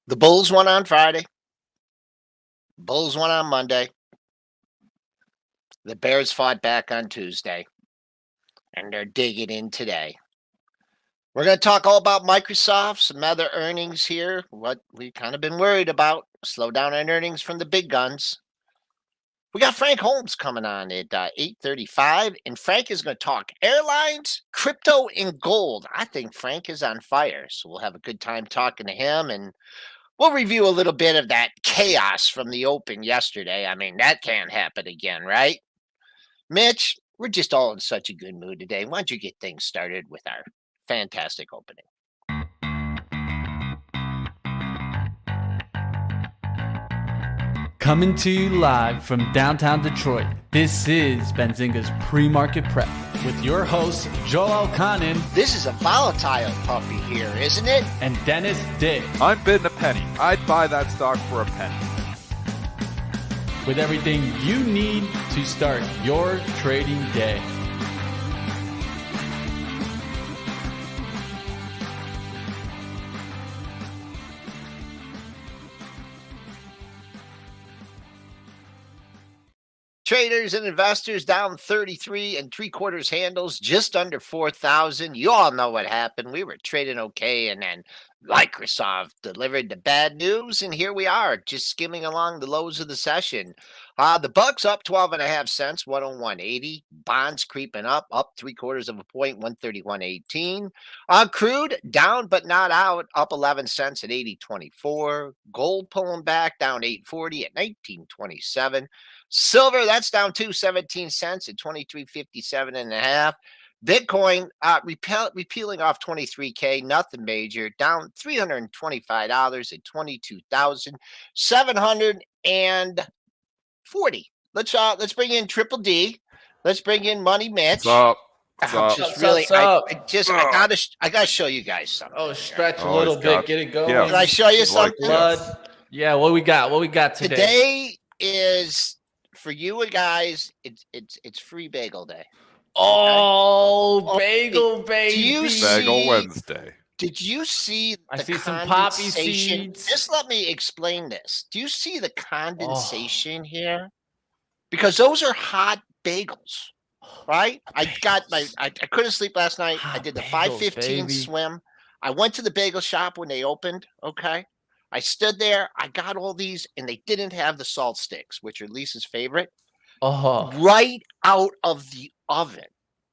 The Bulls won on Friday. Bulls won on Monday. The Bears fought back on Tuesday, and they're digging in today. We're going to talk all about Microsoft, some other earnings here, what we kind of been worried about, slow down on earnings from the big guns. We got Frank Holmes coming on at 8:35, and Frank is going to talk airlines, crypto, and gold. I think Frank is on fire, so we'll have a good time talking to him, and we'll review a little bit of that chaos from the Open yesterday. I mean, that can't happen again, right? Mitch, we're just all in such a good mood today. Why don't you get things started with our fantastic opening? Coming to you live from downtown Detroit, this is Benzinga's Pre-Market Prep with your hosts, Joel Elconin. This is a volatile puppy here, isn't it? And Dennis Dick. I'm bidding a penny. I'd buy that stock for a penny. With everything you need to start your trading day. Traders and investors down 33 and 3/4 handles, just under 4,000. You all know what happened. We were trading okay, and then Microsoft delivered the bad news, and here we are, just skimming along the lows of the session. The Bucks up 12.5 cents, 101.80. Bonds creeping up 3/4 of a point, 131.18. Crude down but not out, up 11 cents at 80.24. Gold pulling back, down 8.40 at 19.27. Silver, that's down 17 cents at 23.57.5. Bitcoin repealing off 23K, nothing major, down $325 at 22,740. Let's bring in Triple D. Let's bring in Money Mitch. What's I'm just really, I gotta show you guys something. Oh, stretch a little bit, get it going. Yeah. Can I show you something? Blood. Yeah, what we got? What we got today? Today is for you guys. It's free bagel day. Oh, bagel baby. Bagel Wednesday. Did you see I the see some poppy condensation? seeds. Just let me explain this. Do you see the condensation here? Because those are hot bagels, right? I couldn't sleep last night. I did the 5:15 swim. I went to the bagel shop when they opened, okay? I stood there. I got all these, and they didn't have the salt sticks, which are Lisa's favorite, right out of the oven.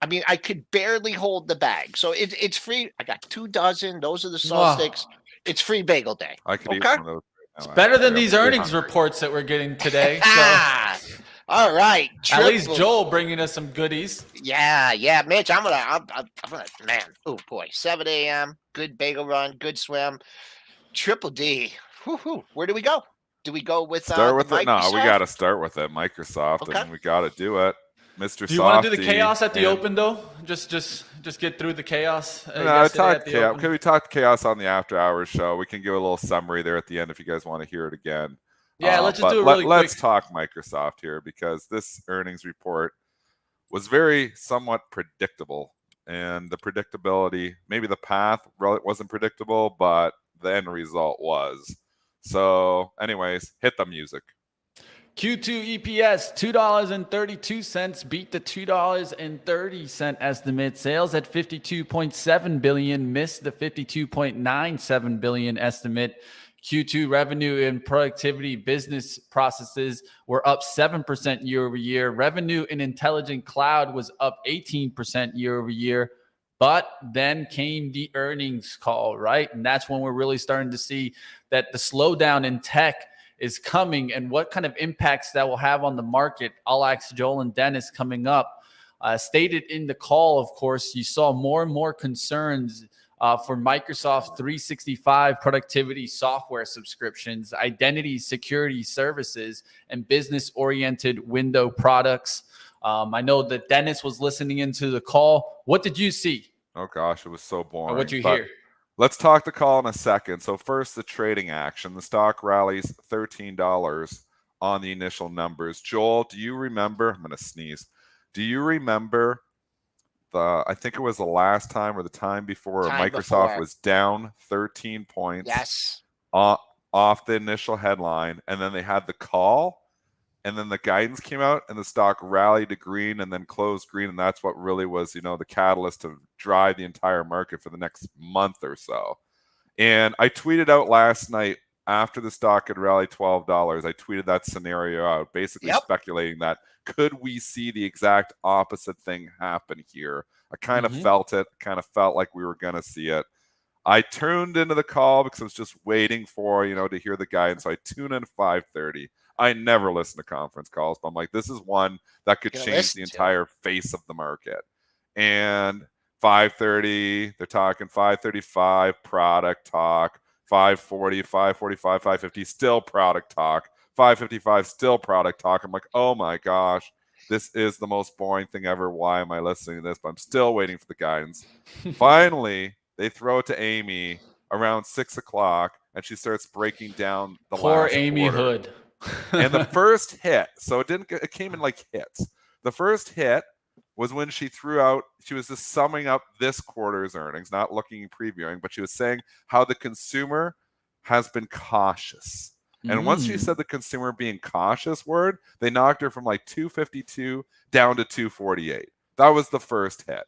I mean, I could barely hold the bag. So it's free. I got 2 dozen. Those are the salt sticks. It's free bagel day. I could eat one of those. It's better than these earnings reports that we're getting today. So. All right. At least Joel bringing us some goodies. Yeah. Mitch, I'm gonna, man. Oh boy, 7 a.m. Good bagel run. Good swim. Triple D. Woo-hoo. Where do we go? Do we go with start with it? Microsoft? No, we got to start with it. Microsoft. Okay. I mean, we got to do it, Mr. Do you want to do the chaos at the Open though? Just get through the chaos. No, Can we talk chaos on the After Hours show? We can give a little summary there at the end if you guys want to hear it again. Yeah, let's just do it really quick. Let's talk Microsoft here because this earnings report was very somewhat predictable, and the predictability, maybe the path wasn't predictable, but the end result was. So, anyways, hit the music. Q2 EPS $2.32 beat the $2.30 estimate. Sales at $52.7 billion missed the $52.97 billion estimate. Q2 revenue and productivity business processes were up 7% year over year. Revenue in intelligent cloud was up 18% year over year. But then came the earnings call, right? And that's when we're really starting to see that the slowdown in tech is coming and what kind of impacts that will have on the market. I'll ask Joel and Dennis coming up. Stated in the call, of course, you saw more and more concerns for Microsoft 365 productivity software subscriptions, identity security services, and business-oriented window products. I know that Dennis was listening into the call. What did you see? Oh, gosh, it was so boring. What'd you hear? Let's talk the call in a second. So first, the trading action. The stock rallies $13 on the initial numbers. Joel, do you remember? I'm going to sneeze. Do you remember I think it was the last time or the time before Microsoft was down 13 points? Yes. off the initial headline, and then they had the call, and then the guidance came out, and the stock rallied to green and then closed green, and that's what really was, the catalyst to drive the entire market for the next month or so. And I tweeted out last night after the stock had rallied $12, I tweeted that scenario out, basically speculating that could we see the exact opposite thing happen here? I kind of felt it, kind of felt like we were going to see it. I tuned into the call because I was just waiting for, to hear the guidance. So I tuned in at 5:30. I never listen to conference calls, but I'm like, this is one that could change the entire face of the market. And 5:30, they're talking 5:35, product talk. 5:40, 5:45, 5:50, still product talk. 5:55, still product talk. I'm like, oh my gosh, this is the most boring thing ever. Why am I listening to this? But I'm still waiting for the guidance. Finally, they throw it to Amy around 6 o'clock, and she starts breaking down the Poor last Amy quarter. Hood. And the first hit, so it came in like hits. The first hit was when she was just summing up this quarter's earnings, not looking and previewing, but she was saying how the consumer has been cautious. And once she said the consumer being cautious word, they knocked her from like 252 down to 248. That was the first hit.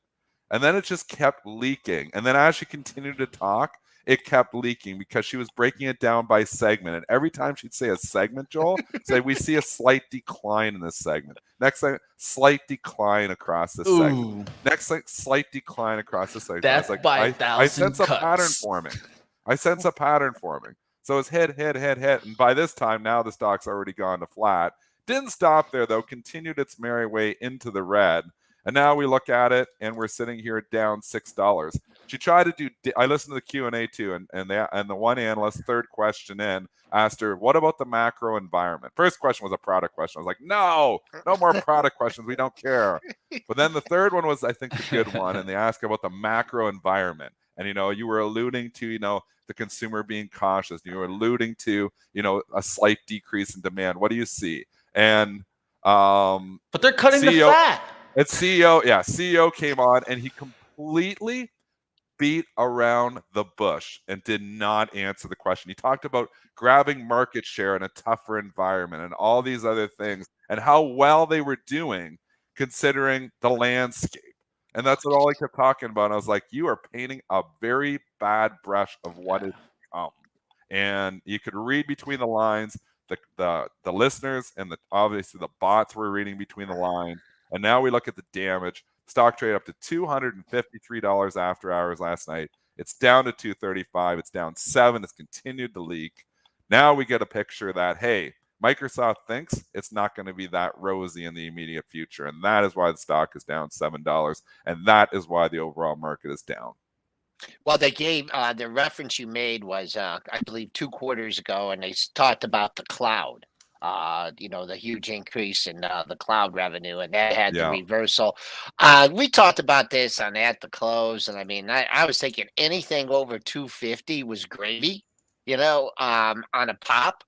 And then it just kept leaking. And then as she continued to talk, it kept leaking because she was breaking it down by segment. And every time she'd say a segment, Joel, say, we see a slight decline in this segment. Next thing, slight decline across this segment. Next thing, slight decline across this segment. Death by 1,000 I sense cuts. a pattern forming. I sense a pattern forming. So it's hit. And by this time, now the stock's already gone to flat. Didn't stop there, though. Continued its merry way into the red. And now we look at it, and we're sitting here down $6. She tried to I listened to the Q&A too, and the one analyst, third question in, asked her, what about the macro environment? First question was a product question. I was like, no more product questions. We don't care. But then the third one was, I think, the good one, and they asked about the macro environment. And, you were alluding to, the consumer being cautious. You were alluding to, a slight decrease in demand. What do you see? And but they're cutting the fat. It's CEO came on, and he completely beat around the bush and did not answer the question. He talked about grabbing market share in a tougher environment and all these other things and how well they were doing considering the landscape. And that's all he kept talking about. And I was like, you are painting a very bad brush of what is to come. And you could read between the lines. The listeners and obviously the bots were reading between the lines. And now we look at the damage. Stock trade up to $253 after hours last night. It's down to $235. It's down 7. It's continued to leak. Now we get a picture that, hey, Microsoft thinks it's not going to be that rosy in the immediate future. And that is why the stock is down $7. And that is why the overall market is down. Well, they gave the reference you made was, I believe, 2 quarters ago, and they talked about the cloud. The huge increase in the cloud revenue, and that had the reversal. We talked about this on At the Close, and I mean, I was thinking anything over 250 was gravy, on a pop,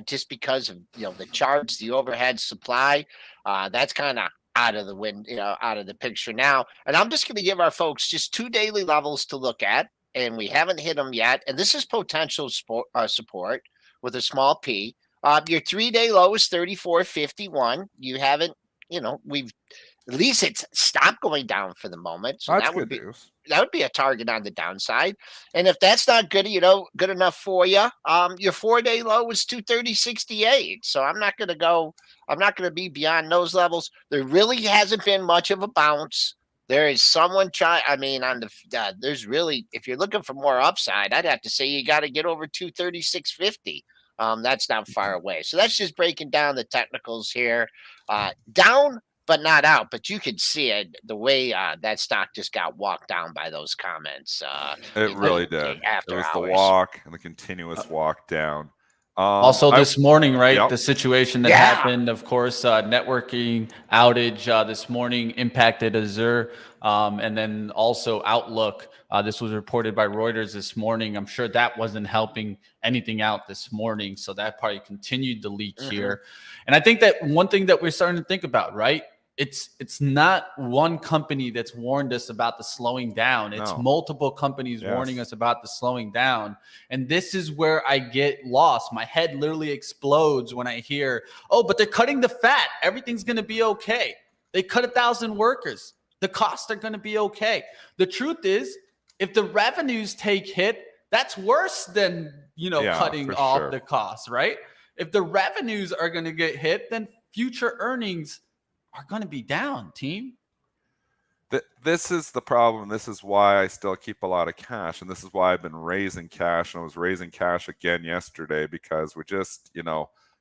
just because of the charge, the overhead supply. That's kind of out of the wind, out of the picture now. And I'm just going to give our folks just 2 daily levels to look at, and we haven't hit them yet. And this is potential support with a small p. Your 3-day low is 34.51. You haven't, we've at least it's stopped going down for the moment. So that's that would good be news. That would be a target on the downside. And if that's not good, good enough for you, your 4-day low is 230.68. So I'm not going to be beyond those levels. There really hasn't been much of a bounce. There is someone there's really, if you're looking for more upside, I'd have to say you got to get over 236.50. That's not far away. So that's just breaking down the technicals here. Down, but not out. But you could see it the way that stock just got walked down by those comments. It really did. After it was hours. The walk and the continuous walk down. Also this morning, right? Yep. The situation that happened, of course, networking outage this morning impacted Azure. And then also Outlook. This was reported by Reuters this morning. I'm sure that wasn't helping anything out this morning. So that probably continued to leak here. And I think that one thing that we're starting to think about, right? it's not one company that's warned us about the slowing down. It's No. multiple companies Yes. warning us about the slowing down. And this is where I get lost. My head literally explodes when I hear, oh, but they're cutting the fat. Everything's going to be okay. They cut 1,000 workers. The costs are going to be okay. The truth is, if the revenues take hit, that's worse than, cutting off the costs, right? If the revenues are going to get hit, then future earnings are going to be down, team. This is the problem. This is why I still keep a lot of cash. And this is why I've been raising cash. And I was raising cash again yesterday because we're just,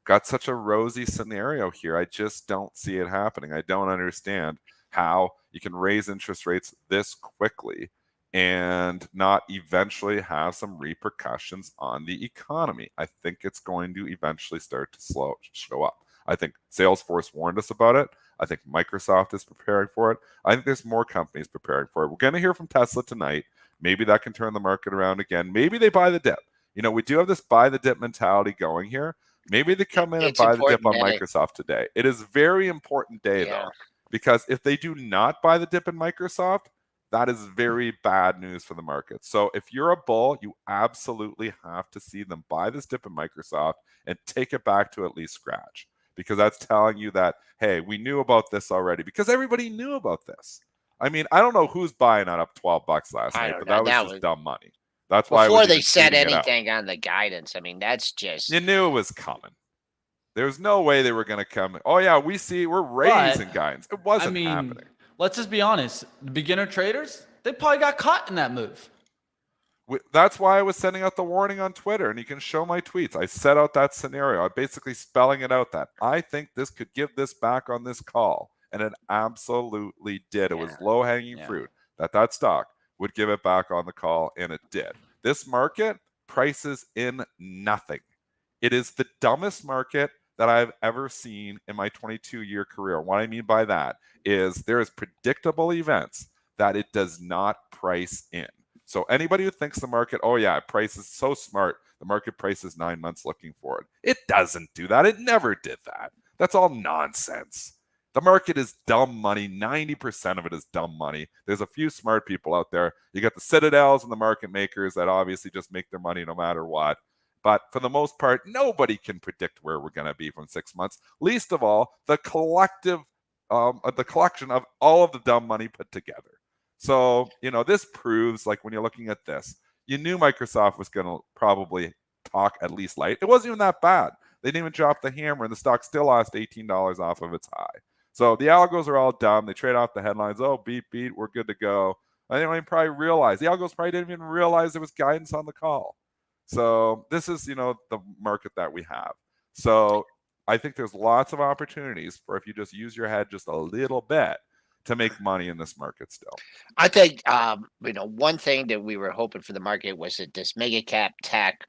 got such a rosy scenario here. I just don't see it happening. I don't understand how you can raise interest rates this quickly and not eventually have some repercussions on the economy. I think it's going to eventually start to show up. I think Salesforce warned us about it. I think Microsoft is preparing for it. I think there's more companies preparing for it. We're going to hear from Tesla tonight. Maybe that can turn the market around again. Maybe they buy the dip. We do have this buy the dip mentality going here. Maybe they come in and buy the dip on Microsoft today. It is a very important day, though, because if they do not buy the dip in Microsoft, that is very bad news for the market. So if you're a bull, you absolutely have to see them buy this dip in Microsoft and take it back to at least scratch. Because that's telling you that, hey, we knew about this already, because everybody knew about this. I mean, I don't know who's buying that up $12 last night, but that was just dumb money. That's why before they said anything on the guidance. I mean, that's just, you knew it was coming. There's no way they were going to come. Oh yeah, we're raising guidance. It wasn't happening. Let's just be honest. The beginner traders, they probably got caught in that move. That's why I was sending out the warning on Twitter, and you can show my tweets. I set out that scenario. I'm basically spelling it out that I think this could give this back on this call, and it absolutely did. It was low-hanging fruit that stock would give it back on the call, and it did. This market prices in nothing. It is the dumbest market that I've ever seen in my 22-year career. What I mean by that is there is predictable events that it does not price in. So anybody who thinks the market, price is so smart, the market prices 9 months looking for it. It doesn't do that. It never did that. That's all nonsense. The market is dumb money. 90% of it is dumb money. There's a few smart people out there. You got the Citadels and the market makers that obviously just make their money no matter what. But for the most part, nobody can predict where we're going to be from 6 months. Least of all, the collection of all of the dumb money put together. So, this proves, like, when you're looking at this, you knew Microsoft was going to probably talk at least light. It wasn't even that bad. They didn't even drop the hammer, and the stock still lost $18 off of its high. So the algos are all dumb. They trade off the headlines. Oh, beat, we're good to go. I didn't even probably realize. The algos probably didn't even realize there was guidance on the call. So this is, the market that we have. So I think there's lots of opportunities for, if you just use your head just a little bit, to make money in this market still. I think, one thing that we were hoping for the market was that this mega cap tech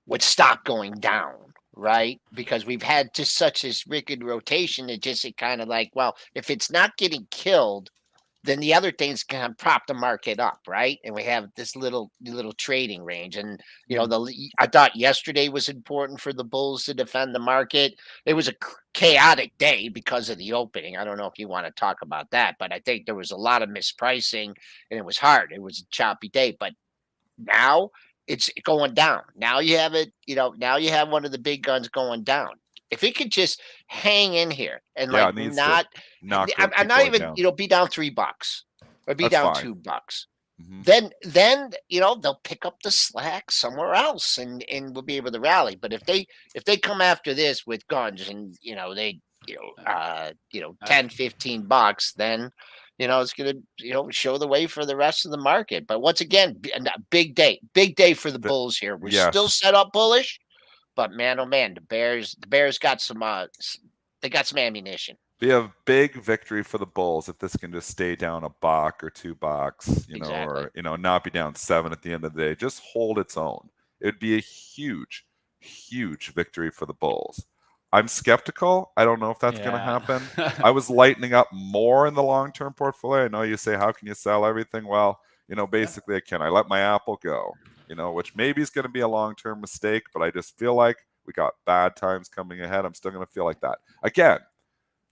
would stop going down, right? Because we've had just such this wicked rotation that just it kind of like, well, if it's not getting killed, then the other things can prop the market up, right? And we have this little trading range. And I thought yesterday was important for the bulls to defend the market. It was a chaotic day because of the opening. I don't know if you want to talk about that, but I think there was a lot of mispricing, and it was hard. It was a choppy day, but now it's going down. Now you have it. Now you have one of the big guns going down. If it could just hang in here and I'm not even down. Be down $3 or be That's down fine. $2, Mm-hmm. then they'll pick up the slack somewhere else and we'll be able to rally. But if they come after this with guns and they $10-15, then it's gonna show the way for the rest of the market. But once again, a big day for the bulls here. We're still set up bullish. But man, oh man, the Bears got some they got some ammunition. Be a big victory for the bulls if this can just stay down $1 or $2, Exactly. or not be down 7 at the end of the day. Just hold its own. It would be a huge, huge victory for the bulls. I'm skeptical. I don't know if that's going to happen. I was lightening up more in the long-term portfolio. I know you say, how can you sell everything? Well, basically I can. I let my Apple go. Which maybe is going to be a long-term mistake, but I just feel like we got bad times coming ahead. I'm still going to feel like that. Again,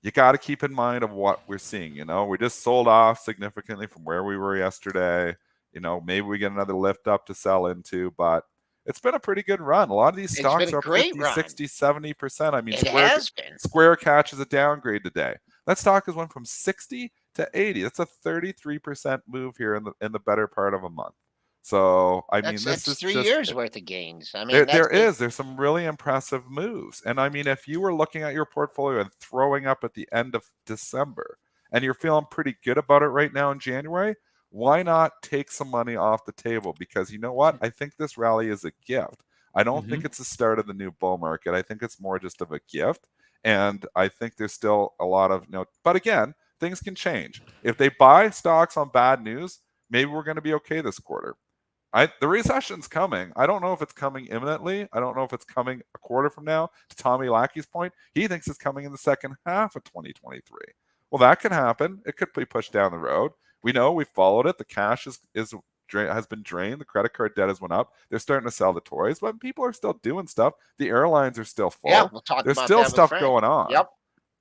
you got to keep in mind of what we're seeing. We just sold off significantly from where we were yesterday. Maybe we get another lift up to sell into, but it's been a pretty good run. A lot of these It's been stocks a are up great 50, run. 60, 70%. I mean, It has been. Square Catch is a downgrade today. That stock has went from 60 to 80. That's a 33% move here in the better part of a month. So, I mean, this That's is 3 just years worth of gains. I mean, there's some really impressive moves. And I mean, if you were looking at your portfolio and throwing up at the end of December and you're feeling pretty good about it right now in January, why not take some money off the table? Because you know what? I think this rally is a gift. I don't think it's the start of the new bull market. I think it's more just of a gift. And I think there's still a lot of, but again, things can change. If they buy stocks on bad news, maybe we're going to be okay this quarter. The recession's coming. I don't know if it's coming imminently. I don't know if it's coming a quarter from now. To Tommy Lackey's point, he thinks it's coming in the second half of 2023. Well, that can happen. It could be pushed down the road. We know we followed it. The cash has been drained. The credit card debt has went up. They're starting to sell the toys, but people are still doing stuff. The airlines are still full. Yeah, we'll talk There's about still that with stuff Frank. going on. Yep.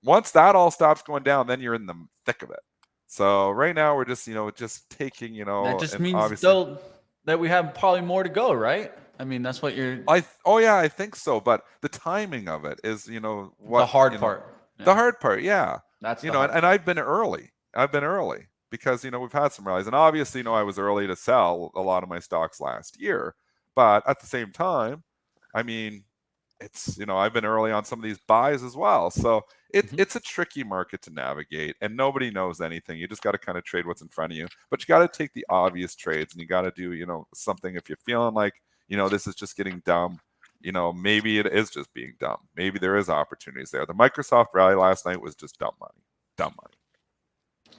Once that all stops going down, then you're in the thick of it. So right now we're just, just taking, That just means obviously that we have probably more to go, right? I mean, that's what you're. I think so. But the timing of it is, what the hard part. The hard part, yeah. That's and I've been early. Because we've had some rallies, and obviously, I was early to sell a lot of my stocks last year. But at the same time, I mean, it's I've been early on some of these buys as well. So it's a tricky market to navigate, and nobody knows anything. You just got to kind of trade what's in front of you, but you got to take the obvious trades, and you got to do something if you're feeling like this is just getting dumb. Maybe it is just being dumb. Maybe there is opportunities there. The Microsoft rally last night was just dumb money.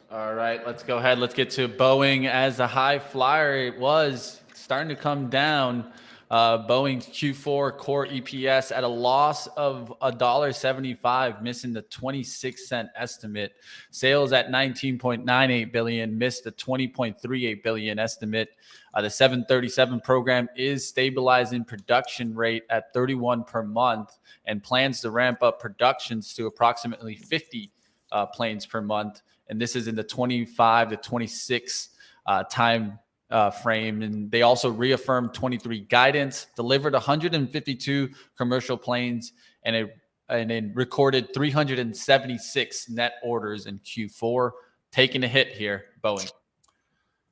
All right, let's go ahead. Let's get to Boeing as a high flyer. It was starting to come down. Boeing's Q4 core EPS at a loss of $1.75, missing the 26-cent estimate. Sales at $19.98 billion, missed the $20.38 billion estimate. The 737 program is stabilizing production rate at 31 per month and plans to ramp up productions to approximately 50 planes per month. And this is in the 25 to 26 time frame. And they also reaffirmed 23 guidance, delivered 152 commercial planes, and then recorded 376 net orders in Q4, taking a hit here, Boeing.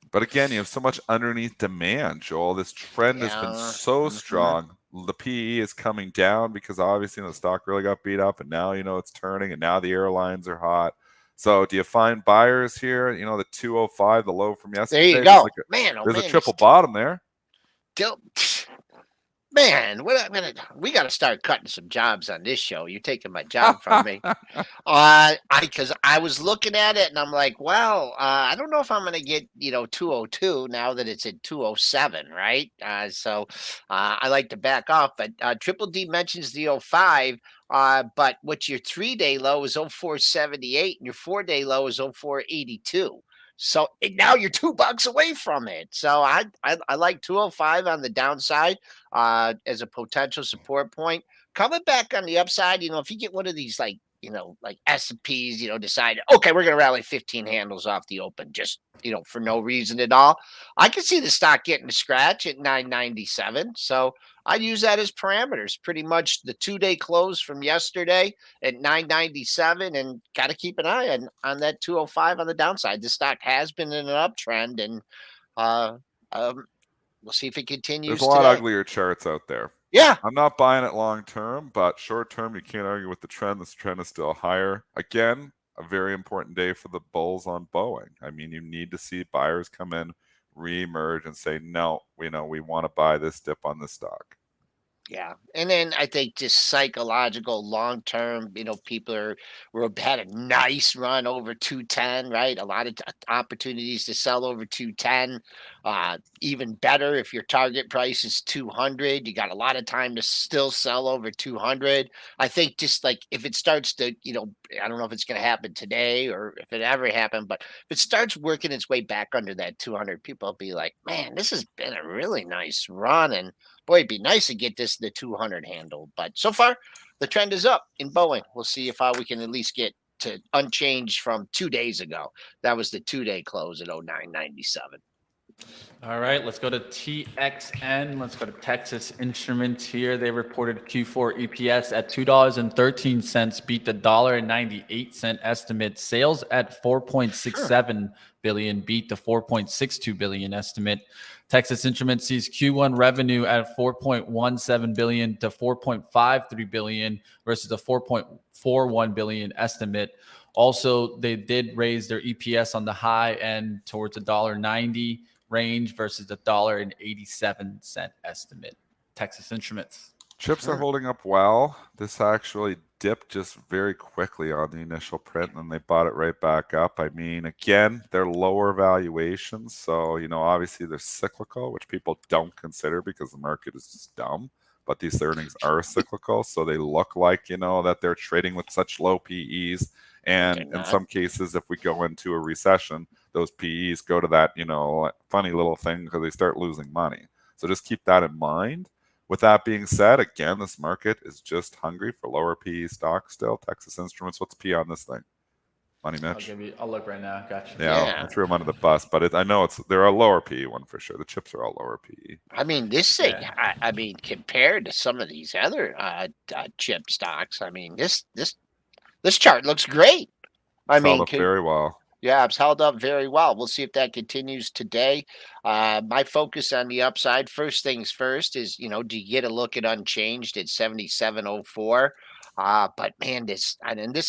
But again, you have so much underneath demand, Joel. This trend has been so strong. The PE is coming down because obviously the stock really got beat up, and now it's turning, and now the airlines are hot. So do you find buyers here? The 205, the low from yesterday. There you go. There's a triple bottom there. Man, we got to start cutting some jobs on this show. You're taking my job from me. Because I was looking at it and I'm like, well, I don't know if I'm going to get 202 now that it's at 207, right? So I like to back off. But Triple D mentions the 05. But what's your 3-day low is 0478 and your 4-day low is 0482. So now you're $2 away from it. So I like 205 on the downside as a potential support point. Coming back on the upside, if you get one of these like S&Ps, decide, okay, we're going to rally 15 handles off the open just, for no reason at all. I can see the stock getting a scratch at 997. So I'd use that as parameters. Pretty much the 2-day close from yesterday at 997, and got to keep an eye on that 205 on the downside. The stock has been in an uptrend, and we'll see if it continues. There's a lot uglier charts out there. Yeah. I'm not buying it long term, but short term, you can't argue with the trend. This trend is still higher. Again, a very important day for the bulls on Boeing. I mean, you need to see buyers come in, reemerge, and say, no, we want to buy this dip on this stock. Yeah. And then I think just psychological long term, people had a nice run over 210, right? A lot of opportunities to sell over 210. Even better if your target price is 200, you got a lot of time to still sell over 200. I think just like if it starts to, I don't know if it's going to happen today or if it ever happened, but if it starts working its way back under that 200, people will be like, man, this has been a really nice run. And boy, it'd be nice to get this the 200 handle. But so far, the trend is up in Boeing. We'll see if we can at least get to unchanged from 2 days ago. That was the 2-day close at 09.97. All right, let's go to TXN. Let's go to Texas Instruments here. They reported Q4 EPS at $2.13, beat the $1.98 estimate. Sales at $4.67 billion, beat the $4.62 billion estimate. Texas Instruments sees Q1 revenue at $4.17 billion to $4.53 billion versus the $4.41 billion estimate. Also, they did raise their EPS on the high end towards $1.90 range versus the $1.87 estimate. Texas Instruments. Chips are holding up well. This actually dipped just very quickly on the initial print, and then they bought it right back up. I mean, again, they're lower valuations, so obviously they're cyclical, which people don't consider because the market is just dumb. But these earnings are cyclical, so they look like that they're trading with such low PEs. And in some cases, if we go into a recession, those PEs go to that funny little thing because they start losing money. So just keep that in mind. With that being said, again, this market is just hungry for lower PE stocks still. Texas Instruments, what's P on this thing? Money, Mitch? I'll look right now. Gotcha. Yeah. I threw them under the bus, but I know they're a lower PE one for sure. The chips are all lower PE. I mean, this thing, I mean, compared to some of these other chip stocks, I mean, this chart looks great. It's held up very well. Yeah, it's held up very well. We'll see if that continues today. My focus on the upside, first things first, is do you get a look at unchanged at 77.04? But man, this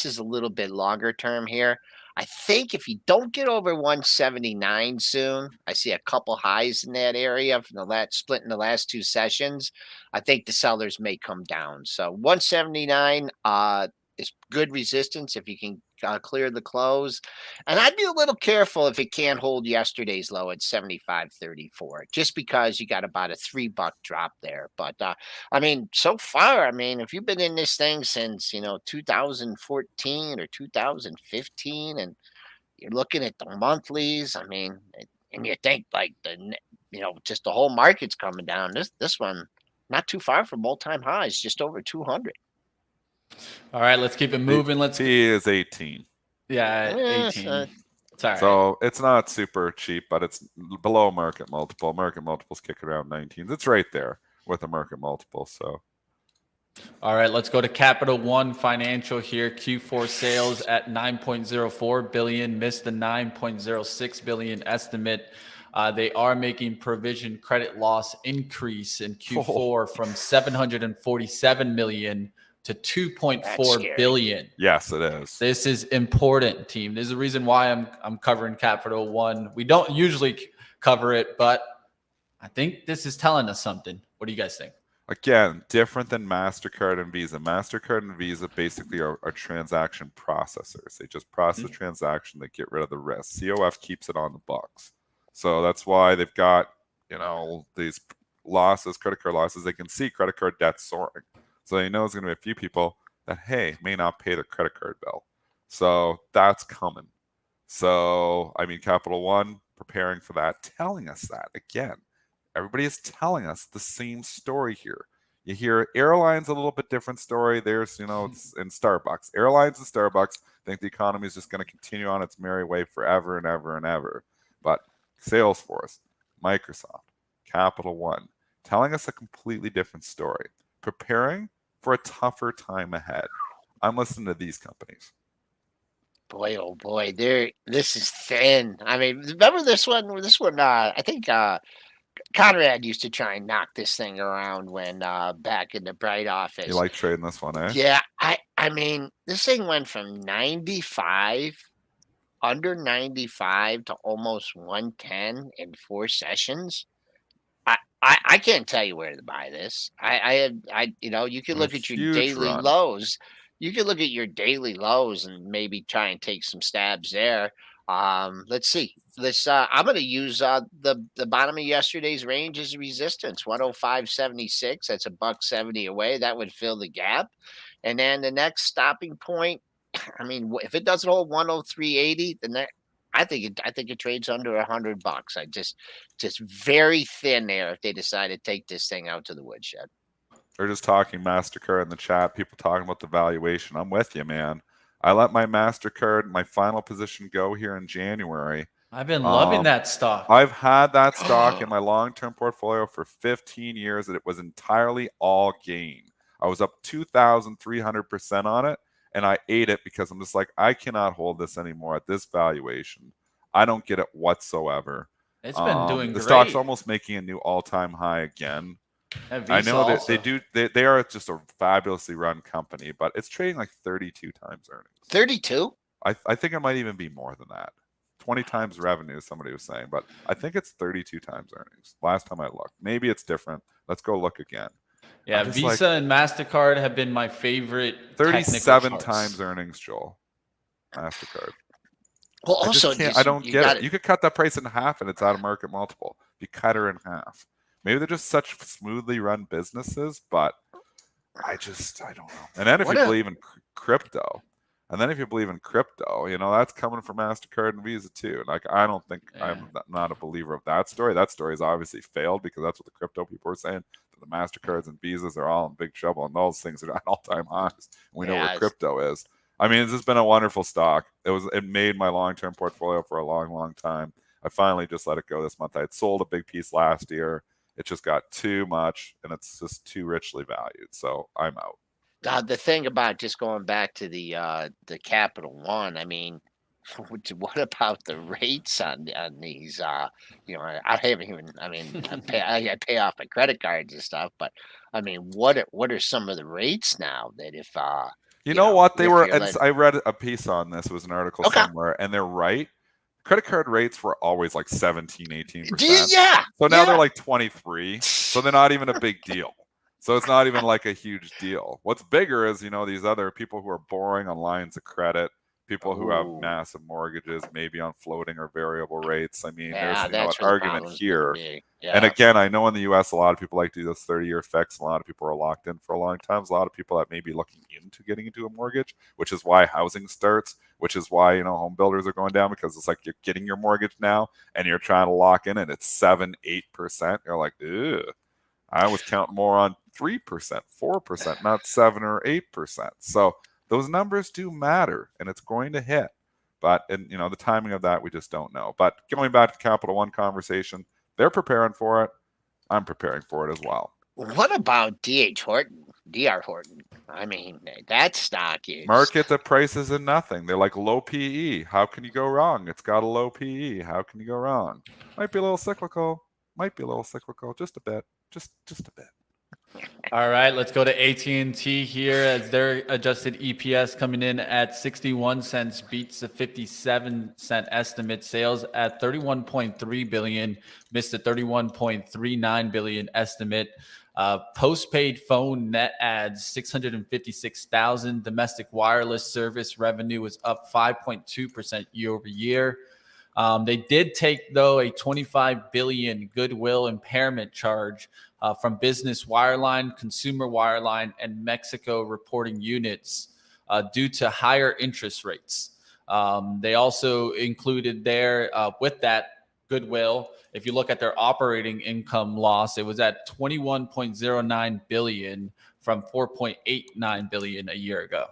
is a little bit longer term here. I think if you don't get over 179 soon, I see a couple highs in that area from the split in the last two sessions. I think the sellers may come down. So 179 is good resistance if you can clear the close. And I'd be a little careful if it can't hold yesterday's low at 75.34, just because you got about a $3 drop there. But I mean, so far, I mean, if you've been in this thing since 2014 or 2015, and you're looking at the monthlies, I mean, and you think like just the whole market's coming down. This one not too far from all-time highs, just over 200. All right, let's keep it moving. P is 18. Yeah, 18. Sorry. So it's not super cheap, but it's below market multiple. Market multiples kick around 19. It's right there with a market multiple. So, all right, let's go to Capital One Financial here. Q4 sales at $9.04 billion, missed the $9.06 billion estimate. They are making provision credit loss increase in Q4 from $747 million to $2.4 billion. Yes, it is. This is important, team. This is the reason why I'm covering Capital One. We don't usually cover it, but I think this is telling us something. What do you guys think? Again, different than MasterCard and Visa. MasterCard and Visa basically are transaction processors. They just process the transaction, they get rid of the risk. COF keeps it on the books. So that's why they've got, these losses, credit card losses. They can see credit card debt soaring. So they know there's going to be a few people that, hey, may not pay their credit card bill. So that's coming. So, I mean, Capital One preparing for that, telling us that. Again, everybody is telling us the same story here. You hear airlines, a little bit different story. There's, it's in Starbucks. Airlines and Starbucks think the economy is just going to continue on its merry way forever and ever and ever. But Salesforce, Microsoft, Capital One, telling us a completely different story. Preparing for a tougher time ahead. I'm listening to these companies. Boy, oh boy, this is thin. I mean, remember this one? I think Conrad used to try and knock this thing around when back in the Bright office. You like trading this one, eh? Yeah, I mean, this thing went from 95, under 95 to almost 110 in 4 sessions. I can't tell you where to buy this. You can look at your daily lows. You can look at your daily lows and maybe try and take some stabs there. Let's see. I'm going to use the bottom of yesterday's range as a resistance, 105.76. That's $1.70 away. That would fill the gap. And then the next stopping point, I mean, if it doesn't hold 103.80, then I think it trades under $100. I just very thin there if they decide to take this thing out to the woodshed. They're just talking MasterCard in the chat. People talking about the valuation. I'm with you, man. I let my MasterCard, my final position, go here in January. I've been loving that stock. I've had that stock in my long-term portfolio for 15 years, and it was entirely all gain. I was up 2,300% on it, and I ate it because I'm just like, I cannot hold this anymore at this valuation. I don't get it whatsoever. It's been doing the great. stock's almost making a new all-time high again. I know that they are just a fabulously run company, but it's trading like 32 times earnings. 32? I think it might even be more than that. 20 times revenue, somebody was saying, but I think it's 32 times earnings. Last time I looked. Maybe it's different. Let's go look again. Yeah, Visa and MasterCard have been my favorite. 37 times earnings, Joel. MasterCard. Well, also, I don't get it. You could cut that price in half and it's out of market multiple. You cut her in half. Maybe they're just such smoothly run businesses, but I don't know. And then if you believe in crypto, that's coming from MasterCard and Visa too. Like, I don't think I'm not a believer of that story. That story's obviously failed because that's what the crypto people are saying. The MasterCards and Visas are all in big trouble, and those things are at all-time highs. We know where crypto is. I mean, this has been a wonderful stock. It made my long-term portfolio for a long, long time. I finally just let it go this month. I had sold a big piece last year. It just got too much, and it's just too richly valued. So I'm out. The thing about just going back to the Capital One, I mean, what about the rates on these? I haven't even. I mean, I pay off my credit cards and stuff, but I mean, what are some of the rates now that if you know what they were? I read a piece on this. It was an article somewhere, and they're right. Credit card rates were always like 17, 18%. Yeah. So now they're like 23. So they're not even a big deal. So it's not even like a huge deal. What's bigger is, these other people who are borrowing on lines of credit, people who have massive mortgages, maybe on floating or variable rates. I mean, there's an argument here. Yeah. And again, I know in the U.S., a lot of people like to do those 30-year fixed. A lot of people are locked in for a long time. There's a lot of people that may be looking into getting into a mortgage, which is why housing starts, which is why, home builders are going down, because it's like you're getting your mortgage now and you're trying to lock in and it's 7-8%. You're like, ew. I was counting more on 3%, 4%, not 7 or 8%. So those numbers do matter, and it's going to hit. But the timing of that, we just don't know. But going back to the Capital One conversation, they're preparing for it. I'm preparing for it as well. What about DR Horton? I mean, that stock is market the prices in nothing. They're like low PE. How can you go wrong? It's got a low PE. How can you go wrong? Might be a little cyclical. Just a bit. Just a bit. All right, let's go to AT&T here as their adjusted EPS coming in at 61 cents, beats the 57-cent estimate. Sales at 31.3 billion, missed the 31.39 billion estimate. Postpaid phone net adds 656,000. Domestic wireless service revenue was up 5.2% year over year. They did take, though, a 25 billion goodwill impairment charge from business wireline, consumer wireline, and Mexico reporting units due to higher interest rates. They also included there with that goodwill, if you look at their operating income loss, it was at 21.09 billion from 4.89 billion a year ago.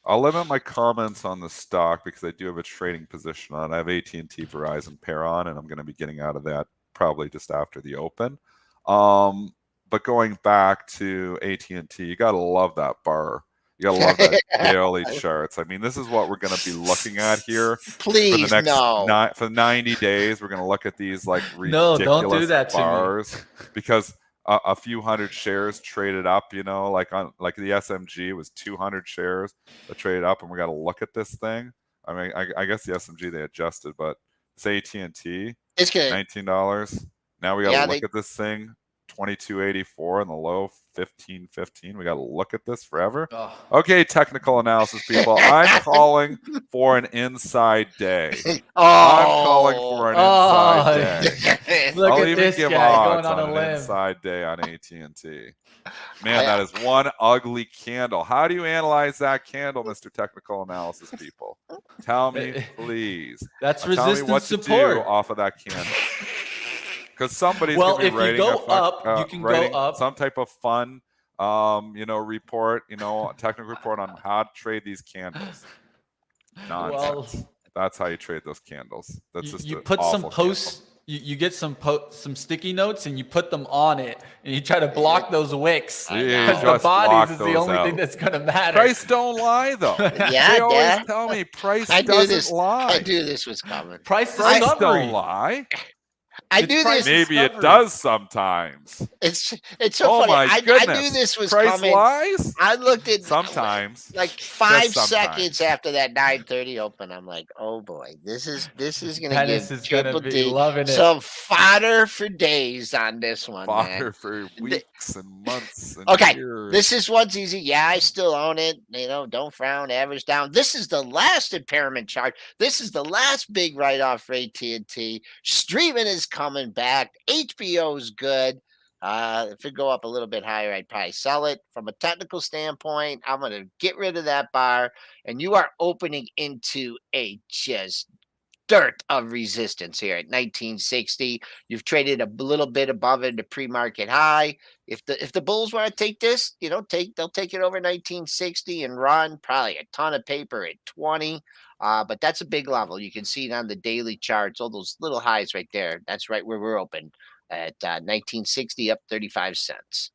I'll limit my comments on the stock because I do have a trading position on. I have AT&T, Verizon pair on, and I'm going to be getting out of that probably just after the open. But going back to AT&T, you got to love that bar. You got to love that daily charts. I mean, this is what we're going to be looking at here. Please, for the next for 90 days. We're going to look at these like ridiculous don't do that bars because a few hundred shares traded up, like the SMG was 200 shares that traded up, and we got to look at this thing. I mean, I guess the SMG they adjusted, but it's AT&T, it's good. $19. Now we got to look at this thing, 22.84 and the low 15.15. We got to look at this forever. Okay, technical analysis people. I'm calling for an inside day. I'm calling for an inside day. Look I'll at even this give guy odds going on on a an limb. inside day on AT&T. Man, that is one ugly candle. How do you analyze that candle, Mr. Technical Analysis people? Tell me, please. That's tell resistance me what support. to do off of that candle. Because somebody's well, going to be if you go up, you can go up some type of fun report, technical report on how to trade these candles. Nonsense. Well, That's how you trade those candles. That's just you an put some awful candle. posts. You get some sticky notes and you put them on it, and you try to block those wicks I Yeah, know. because the just block bodies is the those only thing out. that's gonna matter. Price don't lie, though. Yeah, They always Dad. tell me price I knew doesn't this. lie. I knew this was coming. Price Price discovery. don't lie. I It's knew price this. Maybe it discovery. does sometimes. It's so Oh funny. my I goodness. knew this was Price coming. lies? I looked at Sometimes. like Just 5 sometimes. seconds after that 9:30 open. I'm like, oh boy, this is gonna Dennis give is gonna Triple be D loving it. some fodder for days on this one, Fodder man. for weeks and months and Okay, years. this is one's easy. Yeah, I still own it. Don't frown. Average down. This is the last impairment charge. This is the last big write-off for AT&T. Streaming is coming back. HBO's good. If it go up a little bit higher, I'd probably sell it. From a technical standpoint, I'm going to get rid of that bar, and you are opening into a just dirt of resistance here at 1960. You've traded a little bit above it, the pre-market high. If the bulls want to take this, they'll take it over 1960 and run. Probably a ton of paper at 20. But that's a big level. You can see it on the daily charts, all those little highs right there. That's right where we're open at 1960, up 35 cents.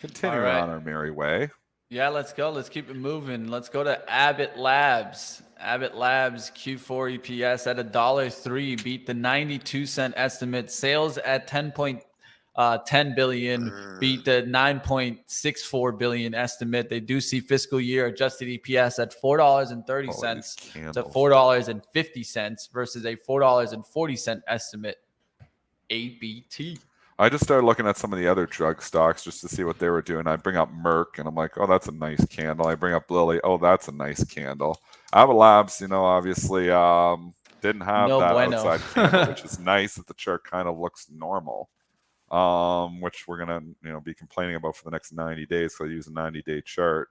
Continuing All right. on our merry way. Yeah, let's go. Let's keep it moving. Let's go to Abbott Labs. Abbott Labs Q4 EPS at $1.03 beat the 92-cent estimate. Sales at 10.10 billion beat the 9.64 billion estimate. They do see fiscal year adjusted EPS at $4.30 to $4.50 versus a $4.40 estimate. ABT. I just started looking at some of the other drug stocks just to see what they were doing. I bring up Merck, and I'm like, oh, that's a nice candle. I bring up Lilly. Oh, that's a nice candle. Abbott Labs, obviously didn't have that outside candle, which is nice that the chart kind of looks normal, which we're going to be complaining about for the next 90 days because I use a 90-day chart.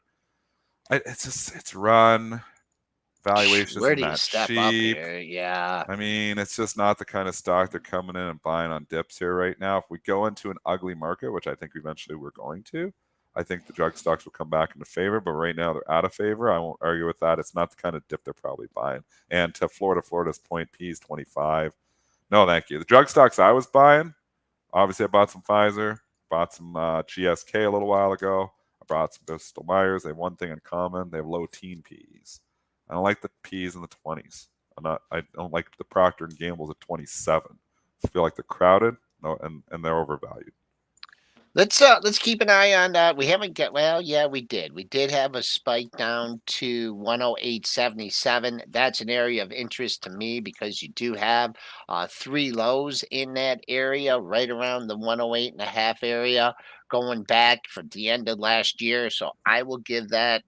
It's run. Valuations Where do you not step cheap. up here? Yeah. I mean, it's just not the kind of stock they're coming in and buying on dips here right now. If we go into an ugly market, which I think eventually we're going to, I think the drug stocks will come back into favor. But right now they're out of favor. I won't argue with that. It's not the kind of dip they're probably buying. And to Florida's point, P is 25. No, thank you. The drug stocks I was buying, obviously I bought some Pfizer, bought some GSK a little while ago. I bought some Bristol Myers. They have one thing in common. They have low teen Ps. I don't like the P's in the 20s. I don't like the Procter & Gamble's at 27. I feel like they're crowded and they're overvalued. Let's keep an eye on that. We haven't got we did. We did have a spike down to 108.77. That's an area of interest to me because you do have 3 lows in that area, right around the 108.5 area, going back from the end of last year. So I will give that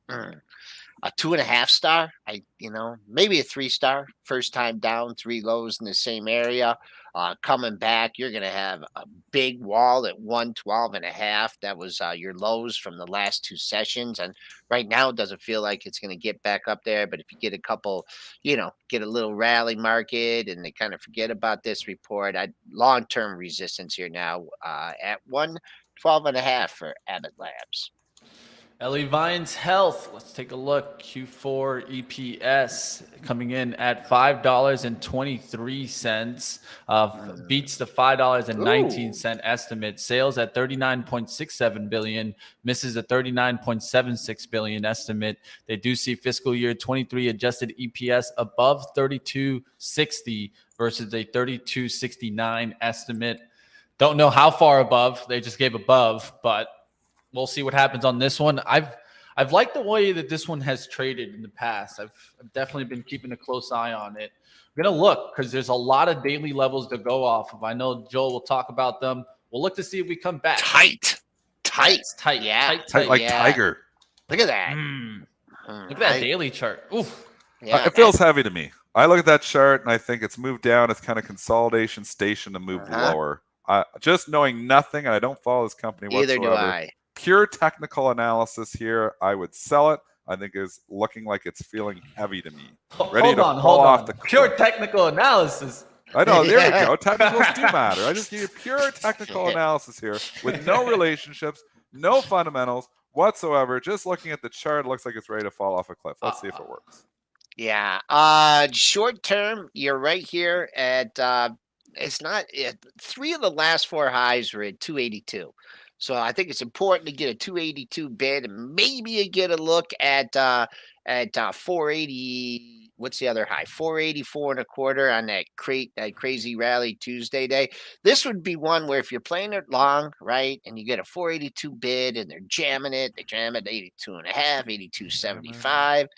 a 2.5 star. Maybe a 3 star. First time down, 3 lows in the same area. Coming back, you're going to have a big wall at 112.5. That was your lows from the last 2 sessions. And right now, it doesn't feel like it's going to get back up there. But if you get a couple, get a little rally market and they kind of forget about this report, long-term resistance here now at 112.5 for Abbott Labs. Ellie Vines Health. Let's take a look. Q4 EPS coming in at $5.23. Beats the $5.19 estimate. Sales at $39.67 billion. Misses a $39.76 billion estimate. They do see fiscal year 23 adjusted EPS above $32.60 versus a $32.69 estimate. Don't know how far above. They just gave above, but we'll see what happens on this one. I've liked the way that this one has traded in the past. I've definitely been keeping a close eye on it. I'm going to look because there's a lot of daily levels to go off of. I know Joel will talk about them. We'll look to see if we come back. Tight. Yeah, tight like Tiger. Look at that. Look at that daily chart. Oof. Yeah, it feels heavy to me. I look at that chart and I think it's moved down. It's kind of consolidation station to move lower. Just knowing nothing, and I don't follow this company whatsoever. Either do I. Pure technical analysis here, I would sell it. I think is looking like it's feeling heavy to me. Ready to fall off the cliff. Pure technical analysis. I know, there we go. Technicals do matter. I just give you pure technical analysis here with no relationships, No fundamentals whatsoever. Just looking at the chart, it looks like it's ready to fall off a cliff. Let's see if it works. Yeah. Short term, you're right here at it's not 3 of the last 4 highs were at 282. So I think it's important to get a 282 bid and maybe you get a look at 480. What's the other high? 484 and a quarter on that crazy rally Tuesday day. This would be one where if you're playing it long, right, and you get a 482 bid and they're jamming it, they jam it 82 and a half, 82.75, and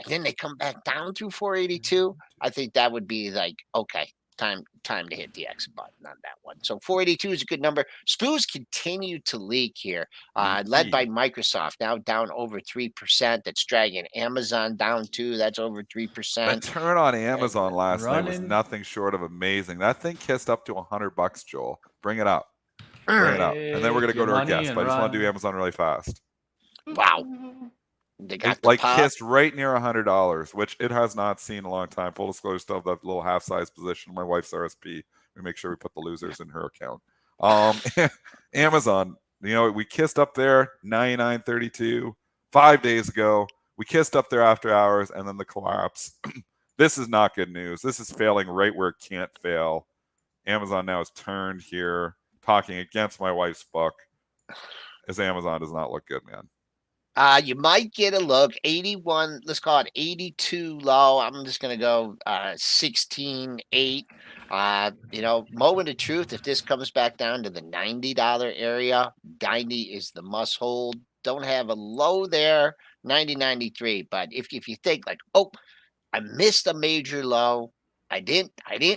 then they come back down through 482, I think that would be like, okay, time to hit the exit button on that one. So 482 is a good number. SPOOs continue to leak here, led by Microsoft, now down over 3%. That's dragging Amazon down too. That's over 3%. The turn on Amazon last night was nothing short of amazing. That thing kissed up to $100, Joel. Bring it up. Bring it up. And then we're going to go to our guest. But I just want to do Amazon really fast. Wow. They got like kissed right near $100, which it has not seen in a long time. Full disclosure, still have that little half-size position. My wife's RSP. We make sure we put the losers in her account. Amazon, we kissed up there 99.32 5 days ago. We kissed up there after hours, and then the collapse. This is not good news. This is failing right where it can't fail. Amazon now is turned here, talking against my wife's book, as Amazon does not look good, man. You might get a look. 81, let's call it 82 low. I'm just going to go 16.8. Moment of truth, if this comes back down to the $90 area, 90 is the must hold. Don't have a low there, 90.93. But if you think like, oh, I missed a major low, I didn't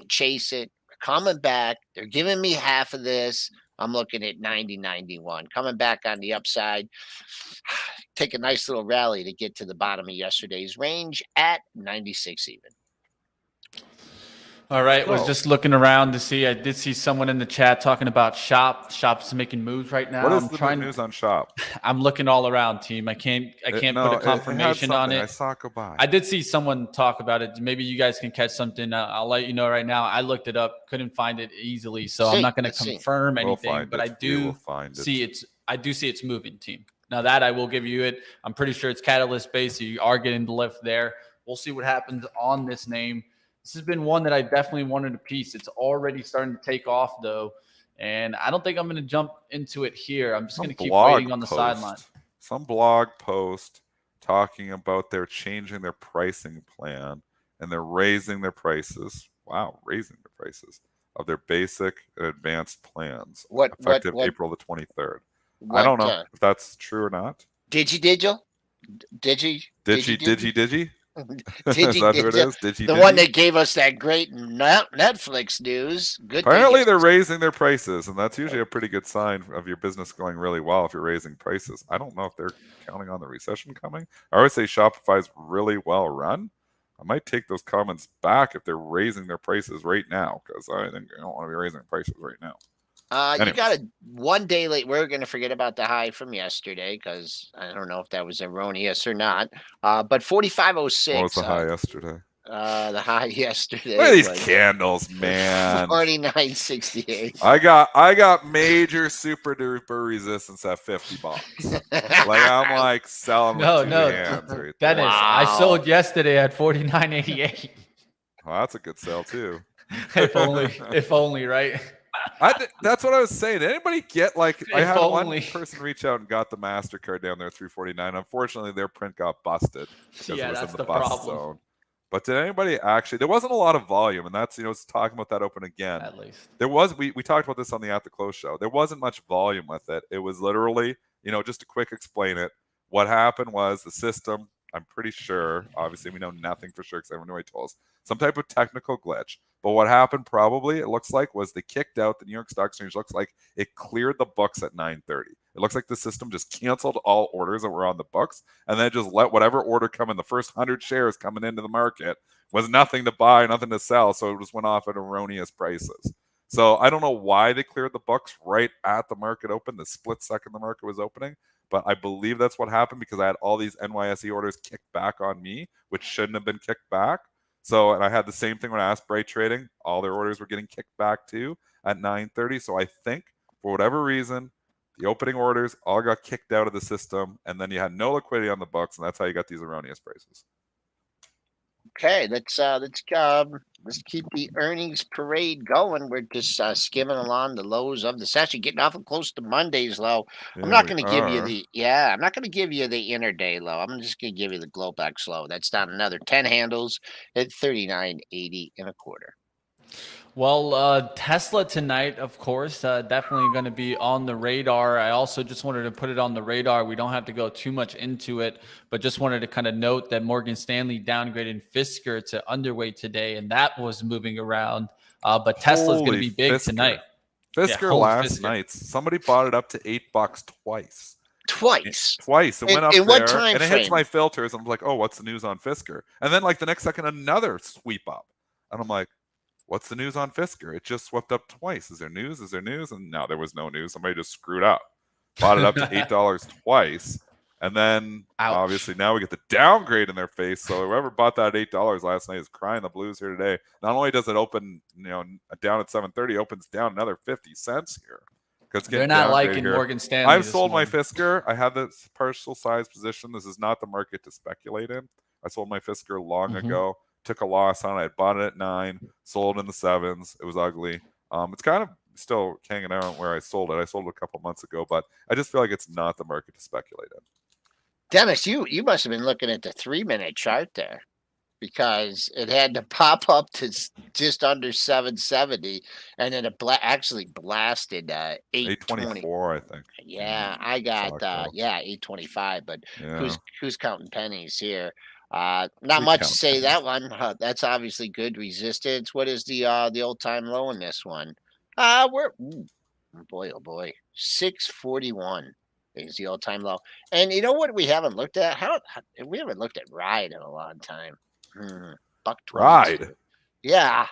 chase it. We're coming back. They're giving me half of this. I'm looking at 90.91. Coming back on the upside. Take a nice little rally to get to the bottom of yesterday's range at 96 even. All right, was just looking around to see. I did see someone in the chat talking about Shop. Shop's making moves right now. What is the news on Shop? I'm looking all around, team. I can't put a confirmation on it. I saw it go by. I did see someone talk about it. Maybe you guys can catch something. I'll let you know right now. I looked it up, couldn't find it easily, so I'm not going to confirm anything. But I do see it's. I do see it's moving, team. Now that I will give you it. I'm pretty sure it's catalyst based. So you are getting the lift there. We'll see what happens on this name. This has been one that I definitely wanted a piece. It's already starting to take off, though, and I don't think I'm going to jump into it here. I'm just going to keep waiting on the sideline. Some blog post talking about they're changing their pricing plan, and they're raising their prices. Wow, raising the prices of their basic and advanced plans. Effective April the 23rd. I don't know if that's true or not. Digi? Is that who it is? The one that gave us that great Netflix news. Good. Apparently, they're raising their prices, and that's usually a pretty good sign of your business going really well if you're raising prices. I don't know if they're counting on the recession coming. I always say Shopify's really well run. I might take those comments back if they're raising their prices right now, because I think I don't want to be raising prices right now. You got it 1 day late. We're going to forget about the high from yesterday because I don't know if that was erroneous or not. But 45.06. What was the high yesterday? The high yesterday. Look at these candles, man. 49.68. I got major super duper resistance at $50. I'm like selling with two hands right that there. Is. I sold yesterday at 49.88. Well, that's a good sell too. if only, right? That's what I was saying. Did anybody get I had one person reach out and got the MasterCard down there at $3.49. Unfortunately, their print got busted because it was in the bust zone. But did anybody actually? There wasn't a lot of volume, and that's it's talking about that open again. At least there was. We talked about this on the At the Close show. There wasn't much volume with it. It was literally just to quick explain it. What happened was the system. I'm pretty sure. Obviously, we know nothing for sure because everyone already told us some type of technical glitch. But what happened probably, it looks like, was they kicked out the New York Stock Exchange. Looks like it cleared the books at 9:30. It looks like the system just canceled all orders that were on the books and then just let whatever order come in. The first 100 shares coming into the market was nothing to buy, nothing to sell. So it just went off at erroneous prices. So I don't know why they cleared the books right at the market open, the split second the market was opening. But I believe that's what happened because I had all these NYSE orders kicked back on me, which shouldn't have been kicked back. So, and I had the same thing when I asked Bright Trading. All their orders were getting kicked back too at 9:30. So I think for whatever reason, The opening orders all got kicked out of the system, and then you had no liquidity on the books, and that's how you got these erroneous prices. Okay, let's keep the earnings parade going. We're just skimming along the lows of the session, getting awful close to Monday's low. I'm not going to give you I'm not going to give you the intraday low. I'm just going to give you the Globex low. That's down another 10 handles at 39.80 and a quarter. Well, Tesla tonight, of course, definitely going to be on the radar. I also just wanted to put it on the radar. We don't have to go too much into it, but just wanted to kind of note that Morgan Stanley downgraded Fisker to underweight today, and that was moving around. But Tesla's going to be big tonight. Fisker last night, somebody bought it up to $8 twice. Twice. It went up in there, what time and it frame? hits my filters. I'm like, oh, what's the news on Fisker? And then like the next second, another sweep up, and I'm like, what's the news on Fisker? It just swept up twice. Is there news? And no, there was no news. Somebody just screwed up. Bought it up to $8 twice. And then obviously now we get the downgrade in their face. So whoever bought that at $8 last night is crying the blues here today. Not only does it open, down at 7:30, opens down another 50 cents here. Because they're not liking here. Morgan Stanley. I've sold my Fisker. I have this partial size position. This is not the market to speculate in. I sold my Fisker long ago. Took a loss on it. I bought it at 9, sold in the 7s. It was ugly. It's kind of still hanging out where I sold it. I sold it a couple months ago, but I just feel like it's not the market to speculate in. Dennis, you must have been looking at the 3-minute chart there, because it had to pop up to just under 770, and then it actually blasted 824, I think. Yeah, I got 825, but who's counting pennies here? Not much to say that one. That's obviously good resistance. What is the all-time low in this one? We're oh boy, 641 is the all-time low. And you know what we haven't looked at? We haven't looked at Ride in a long time. Buck Ride. Yeah.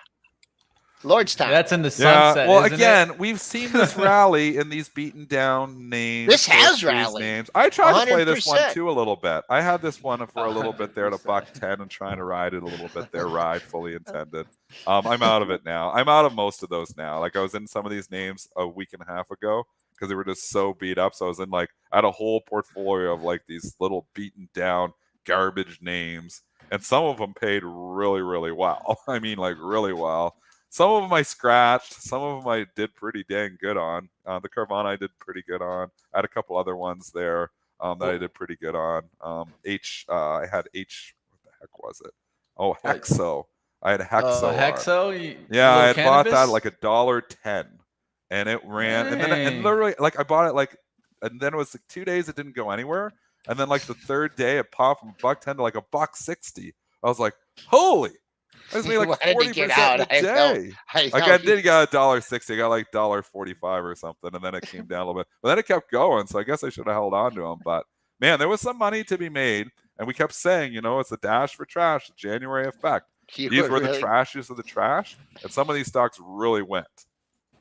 Lordstown. That's in the sunset. Well, isn't we've seen this rally in these beaten down names. This has rallied. Names. I tried to play this 100%. one too a little bit. I had this one for a little bit there at $1.10 and trying to ride it a little bit there. Ride fully intended. I'm out of it now. I'm out of most of those now. Like I was in some of these names a week and a half ago because they were just so beat up. So I was in I had a whole portfolio of like these little beaten down garbage names, and some of them paid really, really well. I mean, like really well. Some of them I scratched. Some of them I did pretty dang good on. The Carvana I did pretty good on. I had a couple other ones there that I did pretty good on. I had H. What the heck was it? Oh, Hexo. I had Hexo. Hexo? Yeah, I had bought that at like $1.10, and it ran. Dang. And then literally, I bought it and then it was 2 days it didn't go anywhere. And then the third day it popped from $1.10 to $1.60. I was like, holy. I just made 40% a day. I did get $1.60. I got $1.45 or something, and then it came down a little bit. But then it kept going, so I guess I should have held on to them. But man, there was some money to be made, and we kept saying, it's a dash for trash, the January effect. These were the trashiest of the trash, and some of these stocks really went.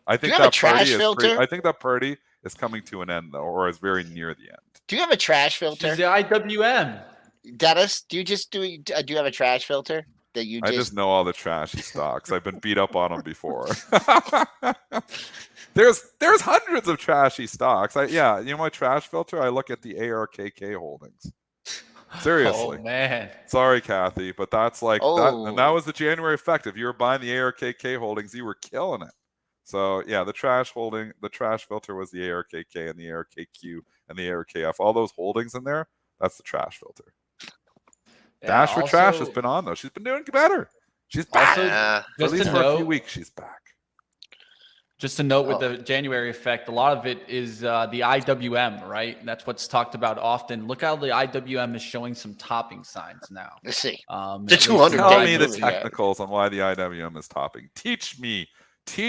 I think that trash filter. I think that party is coming to an end though, or is very near the end. Do you have a trash filter? She's the IWM. Dennis, do you have a trash filter? I just know all the trashy stocks. I've been beat up on them before. There's hundreds of trashy stocks. My trash filter, I look at the ARKK holdings. Seriously. Oh man. Sorry, Kathy, but that's that, and that was the January effect. If you were buying the ARKK holdings, you were killing it. So yeah, the trash filter was the ARKK and the ARKQ and the ARKF. All those holdings in there, that's the trash filter. Dash for Trash has been on though. She's been doing better. She's back. At least for a few weeks, she's back. Just a note with the January effect, a lot of it is the IWM, right? That's what's talked about often. Look how the IWM is showing some topping signs now. Let's see. The 200. Tell me the technicals on why the IWM is topping. Teach me.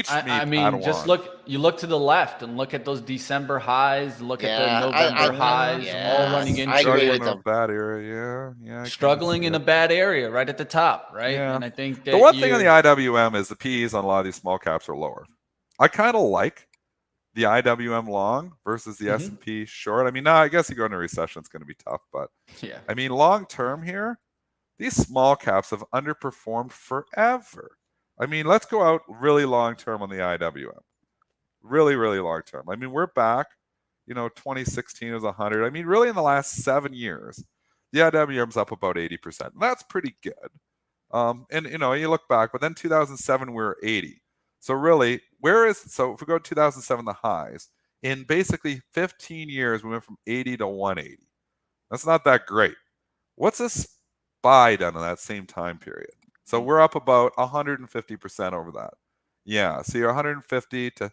I mean, Padawan. Just look to the left and look at those December highs. Look at the November highs, all running into a bad area. Yeah. Struggling in a bad area, right at the top, right? Yeah. And I think that the one thing on the IWM is the P's on a lot of these small caps are lower. I kind of like the IWM long versus the S&P short. I mean, I guess you go into a recession, it's going to be tough, but yeah. I mean, long term here, these small caps have underperformed forever. I mean, let's go out really long term on the IWM. Really, really long term. I mean, we're back, 2016 was 100. I mean, really in the last 7 years, the IWM's up about 80%. That's pretty good. And you look back, but then 2007 we were 80. So really, so if we go to 2007, the highs, in basically 15 years, we went from 80 to 180. That's not that great. What's a SPY done in that same time period? So we're up about 150% over that. Yeah, so you're 150 to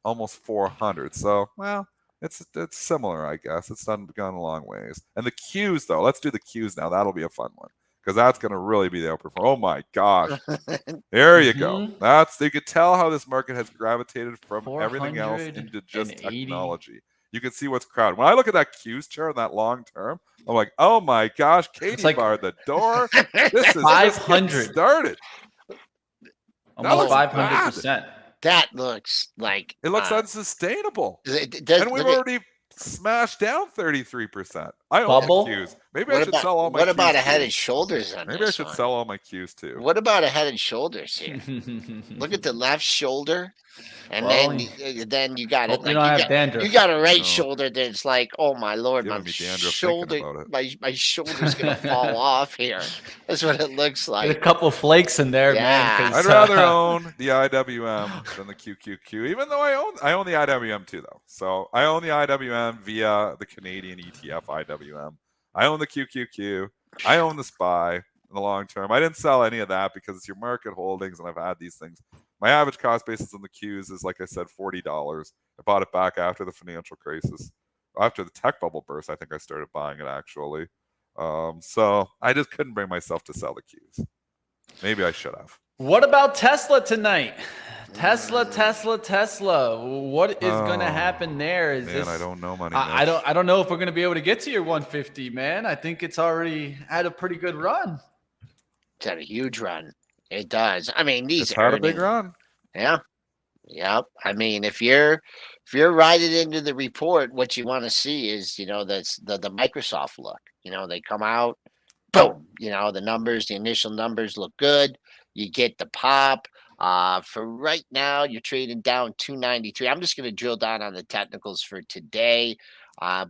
almost 400. So, well, it's similar, I guess. It's gone a long ways. And the Qs, though, let's do the Qs now. That'll be a fun one because that's going to really be the outperform. Oh my gosh. There you go. You could tell how this market has gravitated from everything else into just technology. You can see what's crowded. When I look at that Qs chart in that long term, I'm like, oh my gosh, Katie barred the door. This is 500 started. Almost 500%. That looks like it looks unsustainable. And we've already smashed down 33%. I own the Qs. Maybe I should sell all my Qs. What about a head and shoulders on Maybe I should sell all my Qs too. What about a head and shoulders here? Look at the left shoulder. And then you got it. Like, you got a right shoulder that's like, oh my lord, my shoulder's gonna fall off here. That's what it looks like. There's a couple of flakes in there, man. I'd rather own the IWM than the QQQ, even though I own the IWM too, though. So I own the IWM via the Canadian ETF IWM. I own the QQQ. I own the SPY in the long term. I didn't sell any of that because it's your market holdings, and I've had these things. My average cost basis on the Qs is, like I said, $40. I bought it back after the financial crisis. After the tech bubble burst, I think I started buying it, actually. So I just couldn't bring myself to sell the Qs. Maybe I should have. What about Tesla tonight? Tesla. What is going to happen there? I don't know, money. I don't know if we're going to be able to get to your 150, man. I think it's already had a pretty good run. It's had a huge run. It does. I mean, it's had a big run. Yeah. Yep. I mean, if you're riding into the report, what you want to see is, that's the Microsoft look. They come out, boom. The initial numbers look good. You get the pop. For right now, you're trading down 293. I'm just going to drill down on the technicals for today.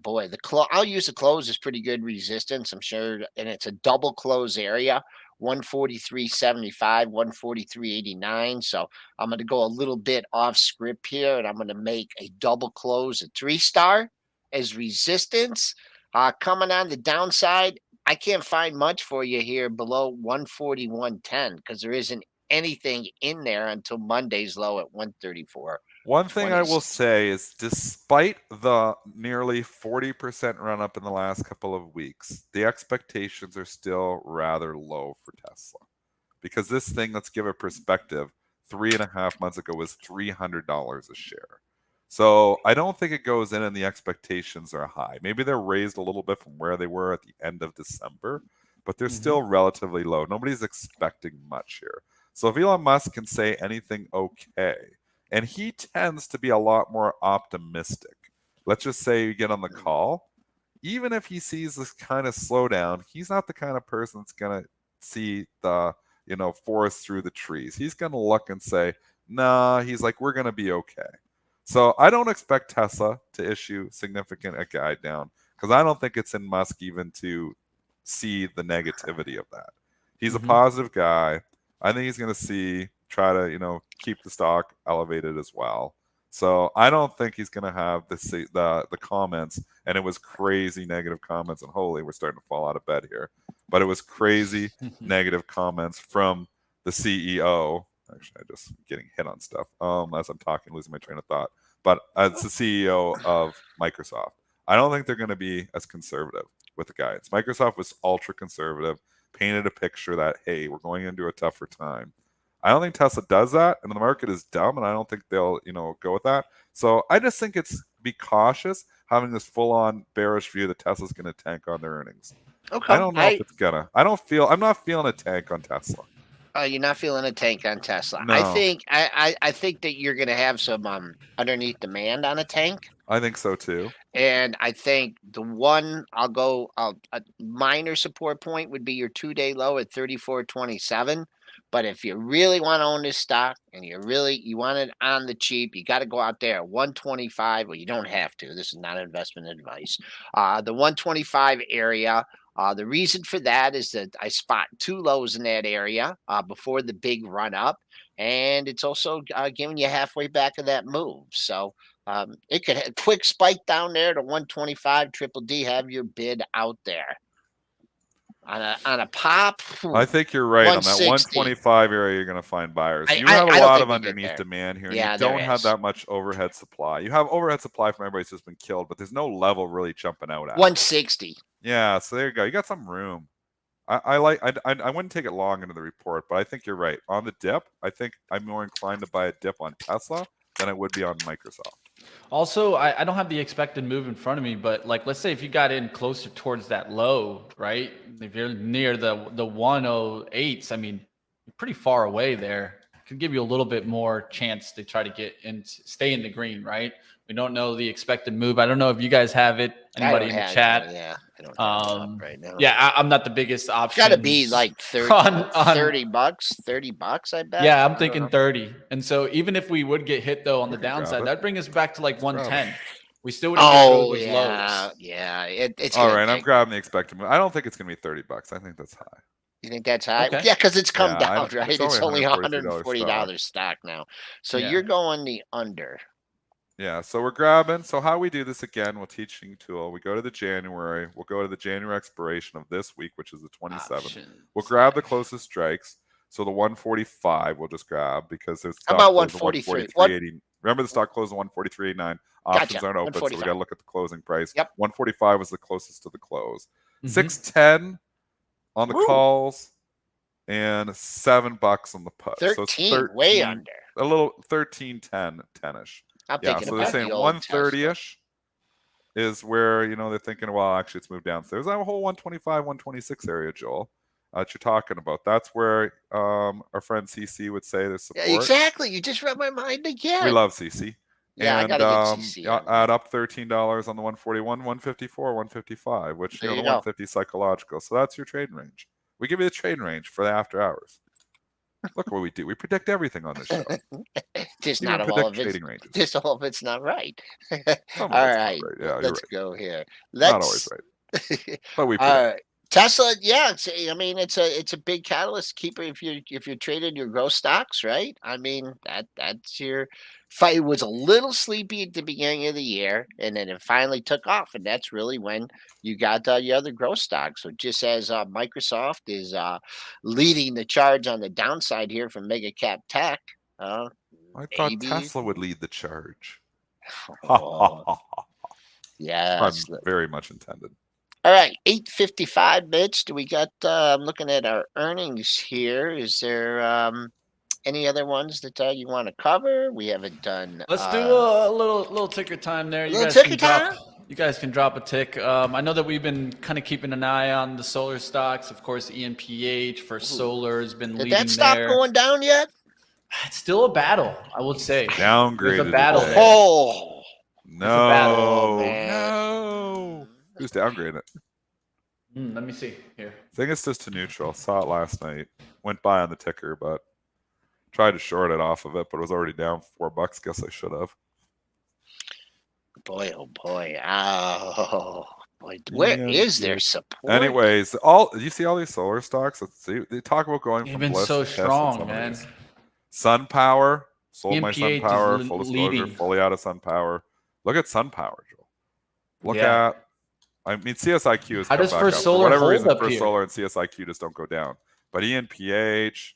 Boy, I'll use the close as pretty good resistance, I'm sure, and it's a double close area. 143.75, 143.89. So I'm going to go a little bit off script here, and I'm going to make a double close, a 3-star as resistance. Coming on the downside, I can't find much for you here below 141.10 because there isn't anything in there until Monday's low at 134. One thing I will say is, despite the nearly 40% run up in the last couple of weeks, the expectations are still rather low for Tesla. Because this thing, let's give a perspective, 3.5 months ago was $300 a share. So I don't think it goes in and the expectations are high. Maybe they're raised a little bit from where they were at the end of December, but they're still relatively low. Nobody's expecting much here. So if Elon Musk can say anything okay, and he tends to be a lot more optimistic. Let's just say you get on the call. Even if he sees this kind of slowdown, he's not the kind of person that's going to see the, forest through the trees. He's going to look and say, nah, he's like, we're going to be okay. So I don't expect Tesla to issue significant a guide down because I don't think it's in Musk even to see the negativity of that. He's a positive guy. I think he's going to try to, keep the stock elevated as well. So I don't think he's going to have the comments, and it was crazy negative comments, and holy, we're starting to fall out of bed here. But it was crazy negative comments from the CEO. Actually, I'm just getting hit on stuff as I'm talking, losing my train of thought. But as the CEO of Microsoft, I don't think they're going to be as conservative with the guidance. Microsoft was ultra conservative, painted a picture that, hey, we're going into a tougher time. I don't think Tesla does that, and the market is dumb, and I don't think they'll, go with that. So I just think be cautious having this full-on bearish view that Tesla's going to tank on their earnings. Okay. I don't know if it's gonna. I'm not feeling a tank on Tesla. You're not feeling a tank on Tesla. No. I think that you're going to have some underneath demand on a tank. I think so too. And I think a minor support point would be your 2-day low at 34.27. But if you really want to own this stock and you want it on the cheap, you got to go out there at 125. Well, you don't have to. This is not investment advice. The 125 area. The reason for that is that I spot two lows in that area before the big run up, and it's also giving you halfway back of that move. So it could a quick spike down there to 125. Triple D, have your bid out there on a pop. I think you're right. On that 160. 125 area, you're going to find buyers. I- You I- have a I don't lot think of we get underneath there. demand here, and Yeah, you there don't have is. that much overhead supply. You have overhead supply from everybody who's been killed, but there's no level really jumping out at. 160. Yeah, so there you go. You got some room. I wouldn't take it long into the report, but I think you're right. On the dip, I think I'm more inclined to buy a dip on Tesla than I would be on Microsoft. Also, I don't have the expected move in front of me, but like, let's say if you got in closer towards that low, right? If you're near the 108s, I mean, you're pretty far away there. Could give you a little bit more chance to try to get in, stay in the green, right? We don't know the expected move. I don't know if you guys have it. Anybody in the chat? Yeah, I don't have it up right now. Yeah, I'm not the biggest option. Got to be like 30, on- $30, I bet. Yeah, I I'm don't thinking know. 30. And so even if we would get hit though on the can grab downside, it. that'd bring us back to like grab it. 110. We still wouldn't get rid of those lows. Yeah. It's All gonna right, I'm take- grabbing the expected move. I don't think it's going to be $30. I think that's high. You think that's high? Okay. Yeah, because it's come Yeah, down, it's right? only It's only $143 $140 stock now. So Yeah. you're going the under. Yeah, so we're grabbing. So how we do this again, we'll teaching tool. We go to the January. We'll go to the January expiration of this week, which is the 27th. Options. We'll grab the closest strikes. So the 145 we'll just grab because there's How stock about closed at 143? 143.80. Remember the stock closed at 143.89. Options Gotcha. aren't open, so we 145. got to look at the closing price. Yep. 145 was the closest to the close. Mhm. 610 on the Woo. calls and $7 on the put. So it's 13, way under. a little 13.10, 10ish. I'm Yeah, thinking so they're about saying the old 130ish is where they're thinking, well, actually it's moved down. So there's that whole 125, 126 area, Joel, that you're talking about. That's where our friend CC would say there's support. Yeah, exactly. You just read my mind again. We love CC. Yeah, I and gotta get CC on that. add up $13 on the 141, 154, 155, which There the you go. 150 psychological. So that's your trading range. We give you the trading range for the after hours. Look what we do. We predict everything on this show. Just Even not all of predict it. trading ranges. Just all of it's not right. Some All of it's not right. right. Yeah, you're Let's right. go here. Not always right. But we predict. All right. Tesla, yeah, it's a big catalyst keeper if you're trading your growth stocks, right? I mean that's your fight. It was a little sleepy at the beginning of the year, and then it finally took off, and that's really when you got your other growth stocks. So just as Microsoft is leading the charge on the downside here from mega cap tech, I thought maybe- Tesla would lead the charge. oh, yeah. Pun very much intended. All right, 8:55, Mitch. Do we got? I'm looking at our earnings here. Is there any other ones that you want to cover? We haven't done. Let's do a little ticker time there. little ticker You guys can drop a tick. I know that we've been kind of keeping an eye on the solar stocks. Of course, ENPH for solar has been Did leading that stop there. going down yet? It's still a battle, I would say. Downgraded. There's a battle today. there. Oh, No. man. No. Who's downgrading it? Let me see here. I think it's just to neutral. Saw it last night. Went by on the ticker, but tried to short it off of it, but it was already down $4. Guess I should have. boy, oh boy, oh boy. Where is Yeah. there support? Anyways, you see all these solar stocks? Let's see. They talk about going They've from been bliss so to test on strong, some of man. these. SunPower. Sold my ENPH is SunPower. Full disclosure. leading. Fully out of SunPower. Look at SunPower, Joel. Look Yeah. at. I mean, CSIQ has How come does back First up. Solar For whatever hold reason, up First here? Solar and CSIQ just don't go down. But ENPH,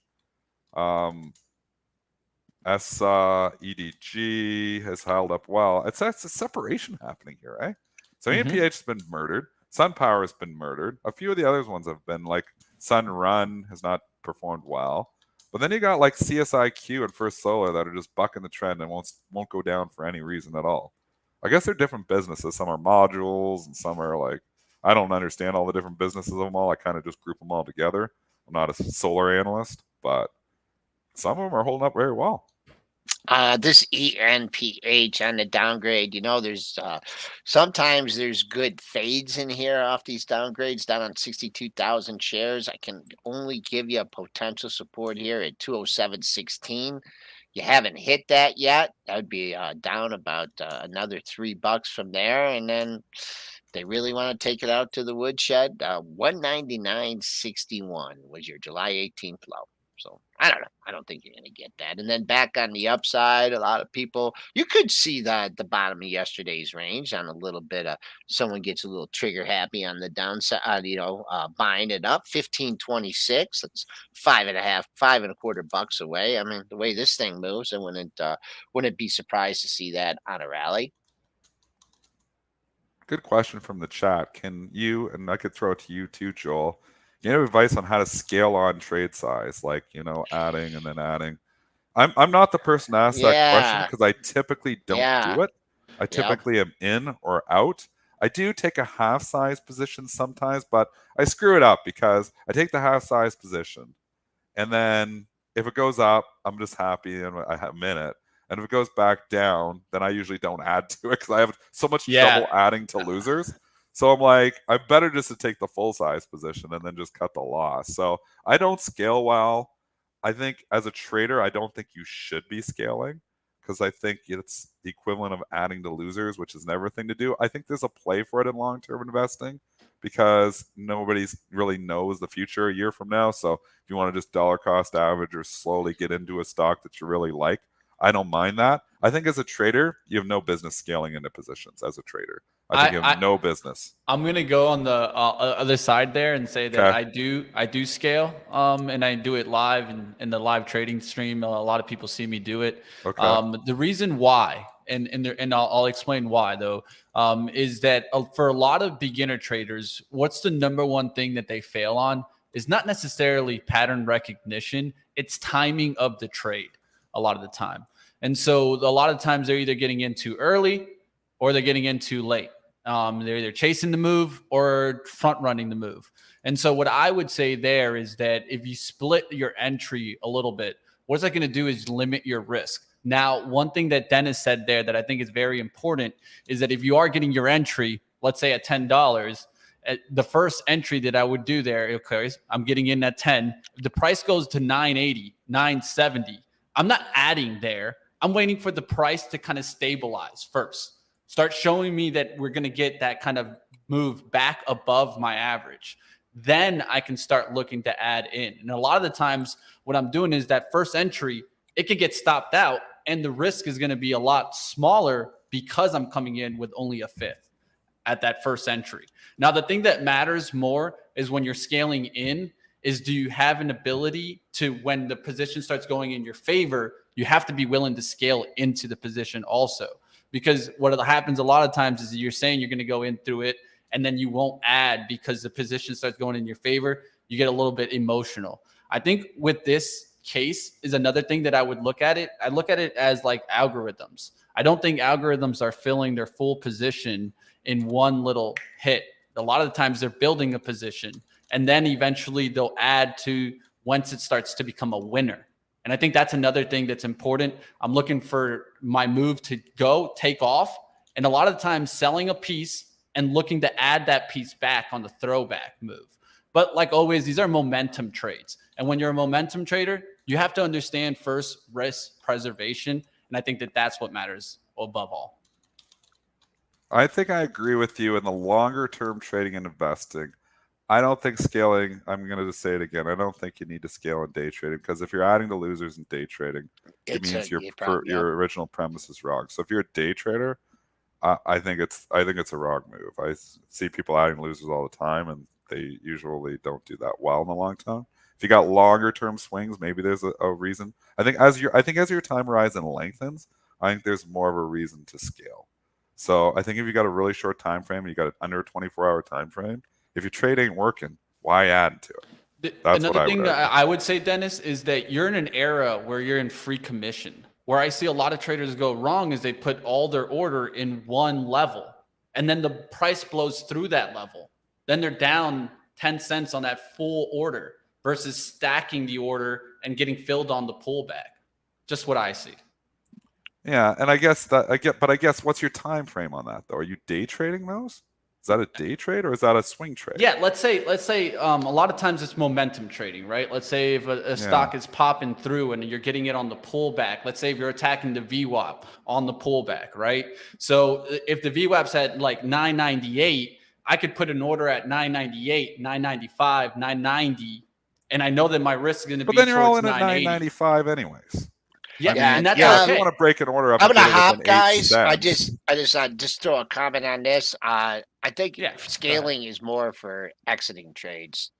EDG has held up well. It's a separation happening here, right? So Mhm. ENPH has been murdered. SunPower has been murdered. A few of the other ones have been like Sunrun has not performed well. But then you got like CSIQ and First Solar that are just bucking the trend and won't go down for any reason at all. I guess they're different businesses. Some are modules and some are like, I don't understand all the different businesses of them all. I kind of just group them all together. I'm not a solar analyst, but some of them are holding up very well. This ENPH on the downgrade, there's sometimes there's good fades in here off these downgrades down on 62,000 shares. I can only give you a potential support here at 207.16. You haven't hit that yet. That would be down about another $3 from there, and then they really want to take it out to the woodshed. 199.61 was your July 18th low. So I don't know. I don't think you're going to get that. And then back on the upside, a lot of people you could see the bottom of yesterday's range on a little bit of someone gets a little trigger happy on the downside. Buying it up 15.26. That's five and a quarter bucks away. I mean, the way this thing moves, I wouldn't be surprised to see that on a rally. Good question from the chat. Can you, and I could throw it to you too, Joel, you have advice on how to scale on trade size, like, adding and then adding? I'm not the person to ask that question Yeah. because I typically don't do it. I Yep. typically am in or out. I do take a half size position sometimes, but I screw it up because I take the half size position, and then if it goes up, I'm just happy and I'm in it. And if it goes back down, then I usually don't add to it because I have so much trouble adding to losers. So I'm like, I'm better just to take the full size position and then just cut the loss. So I don't scale well. I think as a trader, I don't think you should be scaling because I think it's the equivalent of adding to losers, which is never a thing to do. I think there's a play for it in long-term investing because nobody really knows the future a year from now. So if you want to just dollar cost average or slowly get into a stock that you really like, I don't mind that. I think as a trader, you have no business scaling into positions as a trader. I think you have no business. I'm going to go on the other side there and say that I do scale, and I do it live in the live trading stream. A lot of people see me do it. Okay. The reason why, and I'll explain why though, is that for a lot of beginner traders, what's the number one thing that they fail on is not necessarily pattern recognition. It's timing of the trade a lot of the time. And so a lot of times they're either getting in too early or they're getting in too late. They're either chasing the move or front running the move. And so what I would say there is that if you split your entry a little bit, what's that going to do is limit your risk. Now, one thing that Dennis said there that I think is very important is that if you are getting your entry, let's say at $10, the first entry that I would do there, okay, I'm getting in at 10. If the price goes to 980, 970, I'm not adding there. I'm waiting for the price to kind of stabilize first. Start showing me that we're going to get that kind of move back above my average. Then I can start looking to add in. And a lot of the times what I'm doing is that first entry, it could get stopped out and the risk is going to be a lot smaller because I'm coming in with only a fifth at that first entry. Now, the thing that matters more is when you're scaling in is do you have an ability to, when the position starts going in your favor, you have to be willing to scale into the position also. Because what happens a lot of times is you're saying you're going to go in through it and then you won't add because the position starts going in your favor. You get a little bit emotional. I think with this case is another thing that I would look at it. I look at it as like algorithms. I don't think algorithms are filling their full position in one little hit. A lot of the times they're building a position and then eventually they'll add to once it starts to become a winner. And I think that's another thing that's important. I'm looking for my move to take off. And a lot of the times selling a piece and looking to add that piece back on the throwback move. But like always, these are momentum trades. And when you're a momentum trader, you have to understand first risk preservation. And I think that that's what matters above all. I think I agree with you in the longer term trading and investing. I don't think scaling, I'm going to just say it again, I don't think you need to scale in day trading because if you're adding to losers in day trading, it means your original premise is wrong. So if you're a day trader, I think it's a wrong move. I see people adding losers all the time and they usually don't do that well in the long term. If you got longer term swings, maybe there's a reason. I think as your time horizon lengthens, I think there's more of a reason to scale. So I think if you got a really short time frame, you got an under 24-hour time frame, if your trade ain't working, why add to it? Another thing I would say, Dennis, is that you're in an era where you're in free commission. Where I see a lot of traders go wrong is they put all their order in one level, and then the price blows through that level. Then they're down 10 cents on that full order versus stacking the order and getting filled on the pullback. Just what I see. Yeah, and I guess what's your time frame on that though? Are you day trading those? Is that a day trade or is that a swing trade? Yeah, let's say a lot of times it's momentum trading, right? Let's say if a stock is popping through and you're getting it on the pullback. Let's say if you're attacking the VWAP on the pullback, right? So if the VWAP's at like 998, I could put an order at 998, 995, 990, and I know that my risk is going to But be then you're all towards in at 980. 995 anyways. Yeah, I mean, and that's if you okay. want to break an order up I'm and gonna get it hop, within 8 guys. I cents. just throw a comment on this. I think Yeah, go ahead. scaling is more for exiting trades.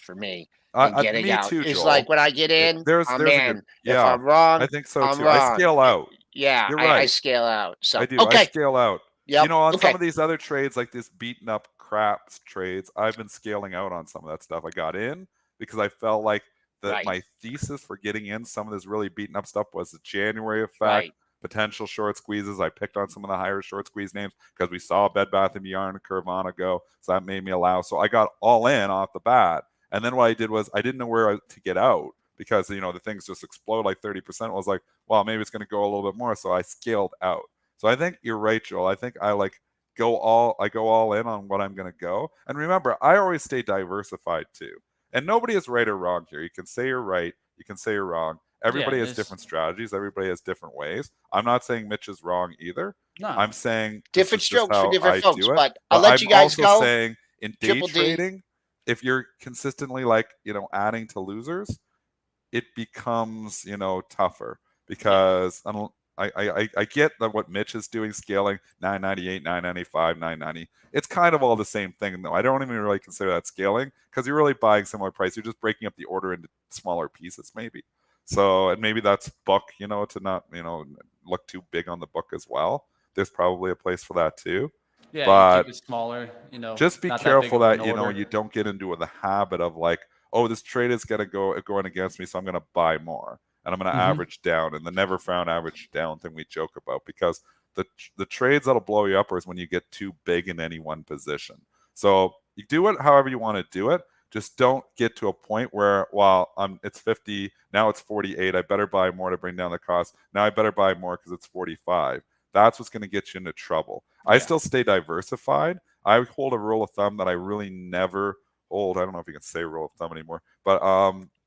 For me, and getting Me out. too, It's Joel. like when I get in, There's I'm a good, in. If yeah, I'm wrong, I think so I'm too. I wrong. scale out. Yeah, You're I right. scale out. I So do. I okay. scale out. Yep. On some Okay. of these other trades, like this beaten up crap trades, I've been scaling out on some of that stuff. I got in because I felt like Right. my thesis for getting in some of this really beaten up stuff was the January effect, Right. potential short squeezes. I picked on some of the higher short squeeze names because we saw Bed Bath & Beyond and Carvana go, so that made me allow. So I got all in off the bat, and then what I did was I didn't know where to get out because the things just explode like 30%. I was like, well, maybe it's going to go a little bit more, so I scaled out. So I think you're right, Joel. I think I go all in on what I'm going to go. And remember, I always stay diversified too. And nobody is right or wrong here. You can say you're right, you can say you're wrong. Everybody has different strategies. Everybody has different ways. I'm not saying Mitch is wrong either. No. I'm saying Different this is just strokes for how different I folks. do it. But I'll let you I'm guys also go. saying in day Triple D. trading, if you're consistently adding to losers, it becomes tougher because I get that what Mitch is doing, scaling 998, 995, 990. It's kind of all the same thing, though. I don't even really consider that scaling because you're really buying similar price. You're just breaking up the order into smaller pieces, maybe. So, and maybe that's book, to not, look too big on the book as well. There's probably a place for that too. Yeah, but you keep it smaller. just be not careful that, that you don't get into the habit of like, oh, this trade is going against me, so I'm going to buy more and I'm going to average down, and the never found average down thing we joke about, because the trades that'll blow you up is when you get too big in any one position. So you do it however you want to do it. Just don't get to a point where, well, it's 50, now it's 48. I better buy more to bring down the cost. Now I better buy more because it's 45. That's what's going to get you into trouble. I still stay diversified. I hold a rule of thumb that I really never hold. I don't know if you can say rule of thumb anymore, but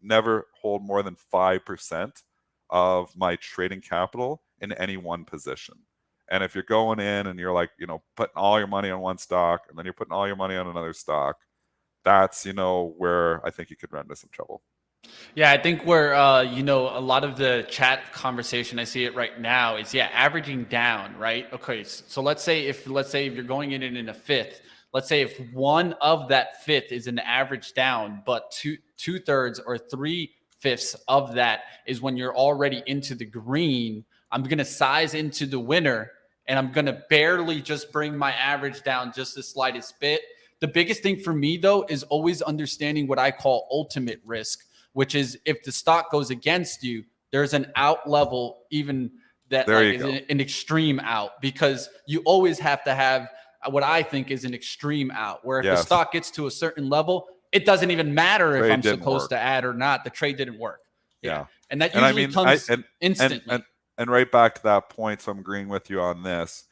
never hold more than 5% of my trading capital in any one position. And if you're going in and you're like, putting all your money on one stock and then you're putting all your money on another stock, that's, where I think you could run into some trouble. Yeah, I think where a lot of the chat conversation, I see it right now, is averaging down, right? Okay, so let's say if you're going in a fifth, let's say if one of that fifth is an average down, but two thirds or 3/5 of that is when you're already into the green, I'm gonna size into the winner and I'm gonna barely just bring my average down just the slightest bit. The biggest thing for me though is always understanding what I call ultimate risk, which is if the stock goes against you, there's an out level, even that is an extreme out, because you always have to have what I think is an extreme out, where if the stock gets to a certain level, it doesn't even matter if I'm supposed to add or not. The trade didn't work. Yeah. And that usually comes instantly. And right back to that point, so I'm agreeing with you on this.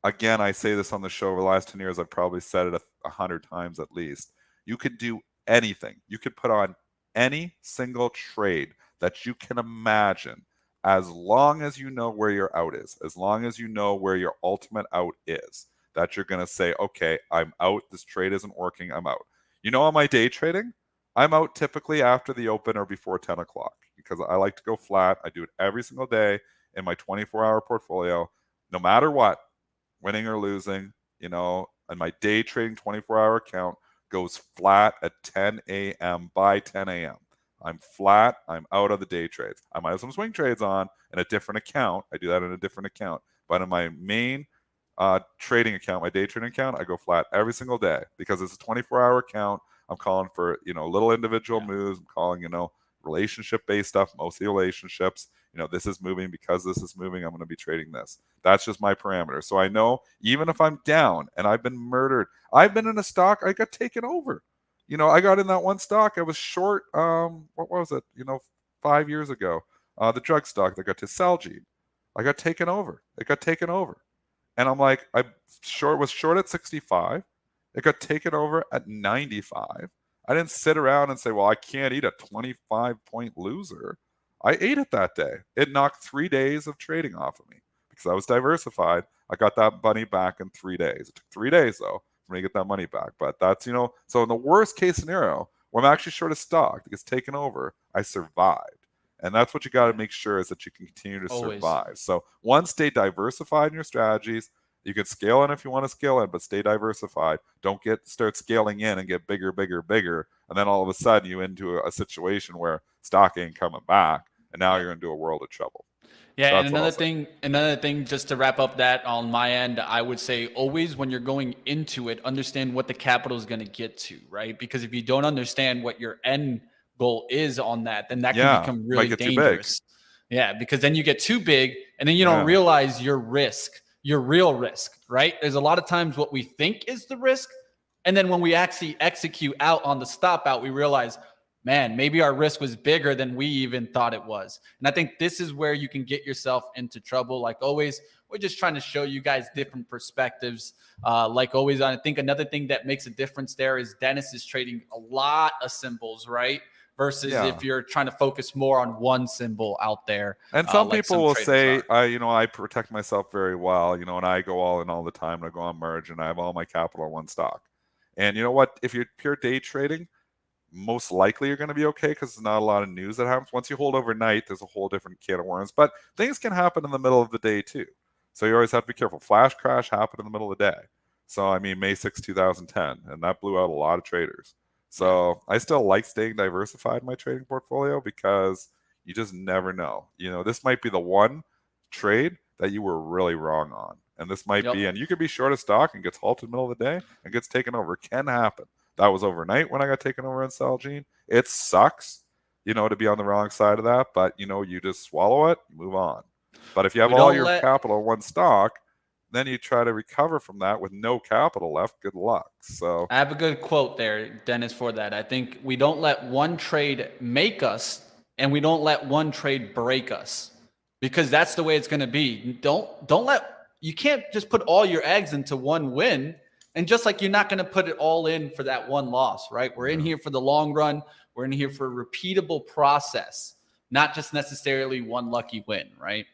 Again, I say this on the show over the last 10 years. I've probably said it 100 times at least. You could do anything. You could put on any single trade that you can imagine, as long as you know where your out is, as long as you know where your ultimate out is, that you're going to say, okay, I'm out. This trade isn't working. I'm out. On my day trading, I'm out typically after the open or before 10 o'clock because I like to go flat. I do it every single day in my 24-hour portfolio, no matter what, winning or losing, and my day trading 24-hour account goes flat at 10 a.m. by 10 a.m. I'm flat. I'm out of the day trades. I might have some swing trades on in a different account. I do that in a different account. But in my main trading account, my day trading account, I go flat every single day because it's a 24-hour account. I'm calling for, little individual moves. I'm calling, relationship-based stuff, mostly relationships. This is moving because this is moving. I'm going to be trading this. That's just my parameter. So I know even if I'm down and I've been murdered, I've been in a stock, I got taken over. I got in that one stock. I was short. What was it? 5 years ago, the drug stock that got to Celgene. I got taken over. It got taken over. And I'm like, I was short at 65. It got taken over at 95. I didn't sit around and say, well, I can't eat a 25-point loser. I ate it that day. It knocked 3 days of trading off of me because I was diversified. I got that money back in 3 days. It took 3 days, though, for me to get that money back. But that's, so in the worst case scenario, where I'm actually short a stock that gets taken over, I survived. And that's what you got to make sure is that you can continue to survive. So one, stay diversified in your strategies. You can scale in if you want to scale in, but stay diversified. Don't start scaling in and get bigger, bigger, bigger. And then all of a sudden you into a situation where stock ain't coming back. And now you're into a world of trouble. Yeah, and another thing, just to wrap up that on my end, I would say always when you're going into it, understand what the capital is going to get to, right? Because if you don't understand what your end goal is on that, then that can become really dangerous. Yeah, because then you get too big and then you don't realize your real risk, right? There's a lot of times what we think is the risk. And then when we actually execute out on the stop out, we realize, man, maybe our risk was bigger than we even thought it was. And I think this is where you can get yourself into trouble. Like always, we're just trying to show you guys different perspectives. Like always, I think another thing that makes a difference there is Dennis is trading a lot of symbols, right? Versus if you're trying to focus more on one symbol out there. And some people will say, I protect myself very well, and I go all in all the time, and I go on merge, and I have all my capital in one stock. And you know what? If you're pure day trading, most likely you're going to be okay because there's not a lot of news that happens. Once you hold overnight, there's a whole different can of worms. But things can happen in the middle of the day too. So you always have to be careful. Flash crash happened in the middle of the day. So, I mean, May 6, 2010, and that blew out a lot of traders. So I still like staying diversified in my trading portfolio because you just never know. This might be the one trade that you were really wrong on. And this might be, and you could be short of stock and gets halted in the middle of the day and gets taken over. It can happen. That was overnight when I got taken over in Celgene. It sucks, to be on the wrong side of that. But, you just swallow it, move on. But if you have all your capital in one stock, then you try to recover from that with no capital left. Good luck. So I have a good quote there, Dennis, for that. I think we don't let one trade make us and we don't let one trade break us because that's the way it's going to be. You can't just put all your eggs into one win. And just like you're not going to put it all in for that one loss, right? We're in here for the long run. We're in here for a repeatable process, not just necessarily one lucky win, right?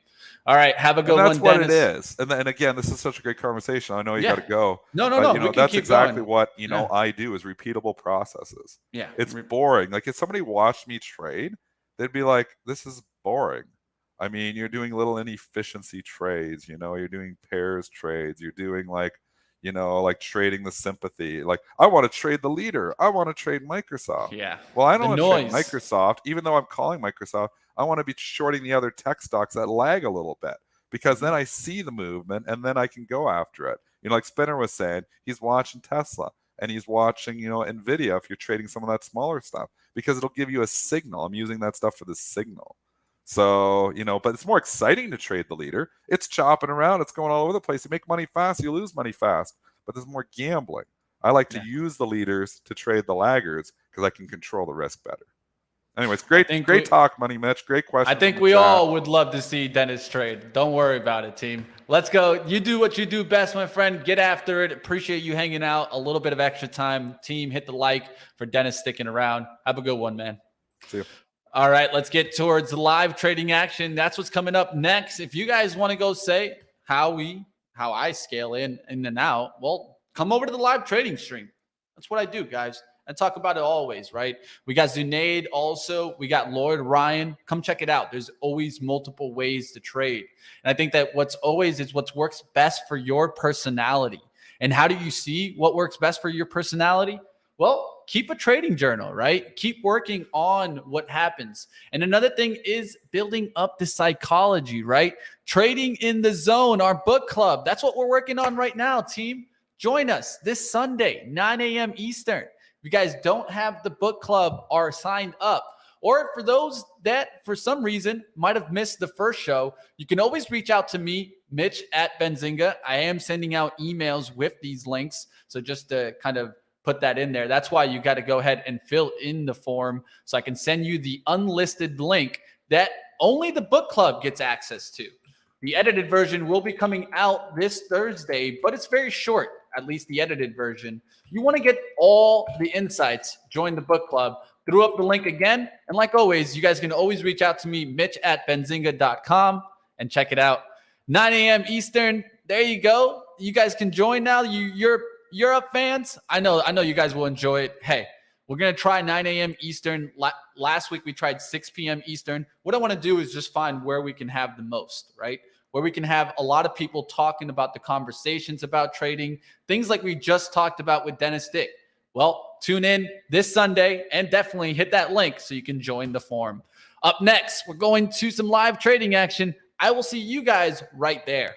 All right, have a good one, Dennis. That's what it is. And again, this is such a great conversation. I know you got to go. No. That's exactly what I do is repeatable processes. Yeah, it's boring. Like if somebody watched me trade, they'd be like, "This is boring." I mean, you're doing little inefficiency trades. You're doing pairs trades. You're doing like trading the sympathy. Like I want to trade the leader. I want to trade Microsoft. Yeah. Well, I don't want to trade Microsoft, even though I'm calling Microsoft. I want to be shorting the other tech stocks that lag a little bit because then I see the movement and then I can go after it. Like Spinner was saying, he's watching Tesla and he's watching, NVIDIA if you're trading some of that smaller stuff because it'll give you a signal. I'm using that stuff for the signal. So, but it's more exciting to trade the leader. It's chopping around. It's going all over the place. You make money fast, you lose money fast, but there's more gambling. I like to use the leaders to trade the laggards because I can control the risk better. Anyways, great talk, Money Mitch. Great question. I think we all would love to see Dennis trade. Don't worry about it, team. Let's go. You do what you do best, my friend. Get after it. Appreciate you hanging out. A little bit of extra time. Team, hit the like for Dennis sticking around. Have a good one, man. See you. All right, let's get towards live trading action. That's what's coming up next. If you guys want to go say how I scale in and out, well, come over to the live trading stream. That's what I do, guys. I talk about it always, right? We got Zunaid also. We got Lloyd Ryan. Come check it out. There's always multiple ways to trade. And I think that what works best for your personality. And how do you see what works best for your personality? Well, keep a trading journal, right? Keep working on what happens. And another thing is building up the psychology, right? Trading in the Zone, our book club. That's what we're working on right now, team. Join us this Sunday, 9 a.m. Eastern. If you guys don't have the book club or signed up, or for those that for some reason might have missed the first show, you can always reach out to me, Mitch at Benzinga. I am sending out emails with these links. So just to kind of put that in there. That's why you got to go ahead and fill in the form so I can send you the unlisted link that only the book club gets access to. The edited version will be coming out this Thursday, but it's very short, at least the edited version. You want to get all the insights, join the book club. Threw up the link again. And like always, you guys can always reach out to me, Mitch at benzinga.com, and check it out. 9 a.m. Eastern. There you go. You guys can join now. You're Europe fans. I know you guys will enjoy it. Hey, we're going to try 9 a.m. Eastern. Last week we tried 6 p.m. Eastern. What I want to do is just find where we can have the most, right? Where we can have a lot of people talking about the conversations about trading, things like we just talked about with Dennis Dick. Well, tune in this Sunday and definitely hit that link so you can join the forum. Up next, we're going to some live trading action. I will see you guys right there.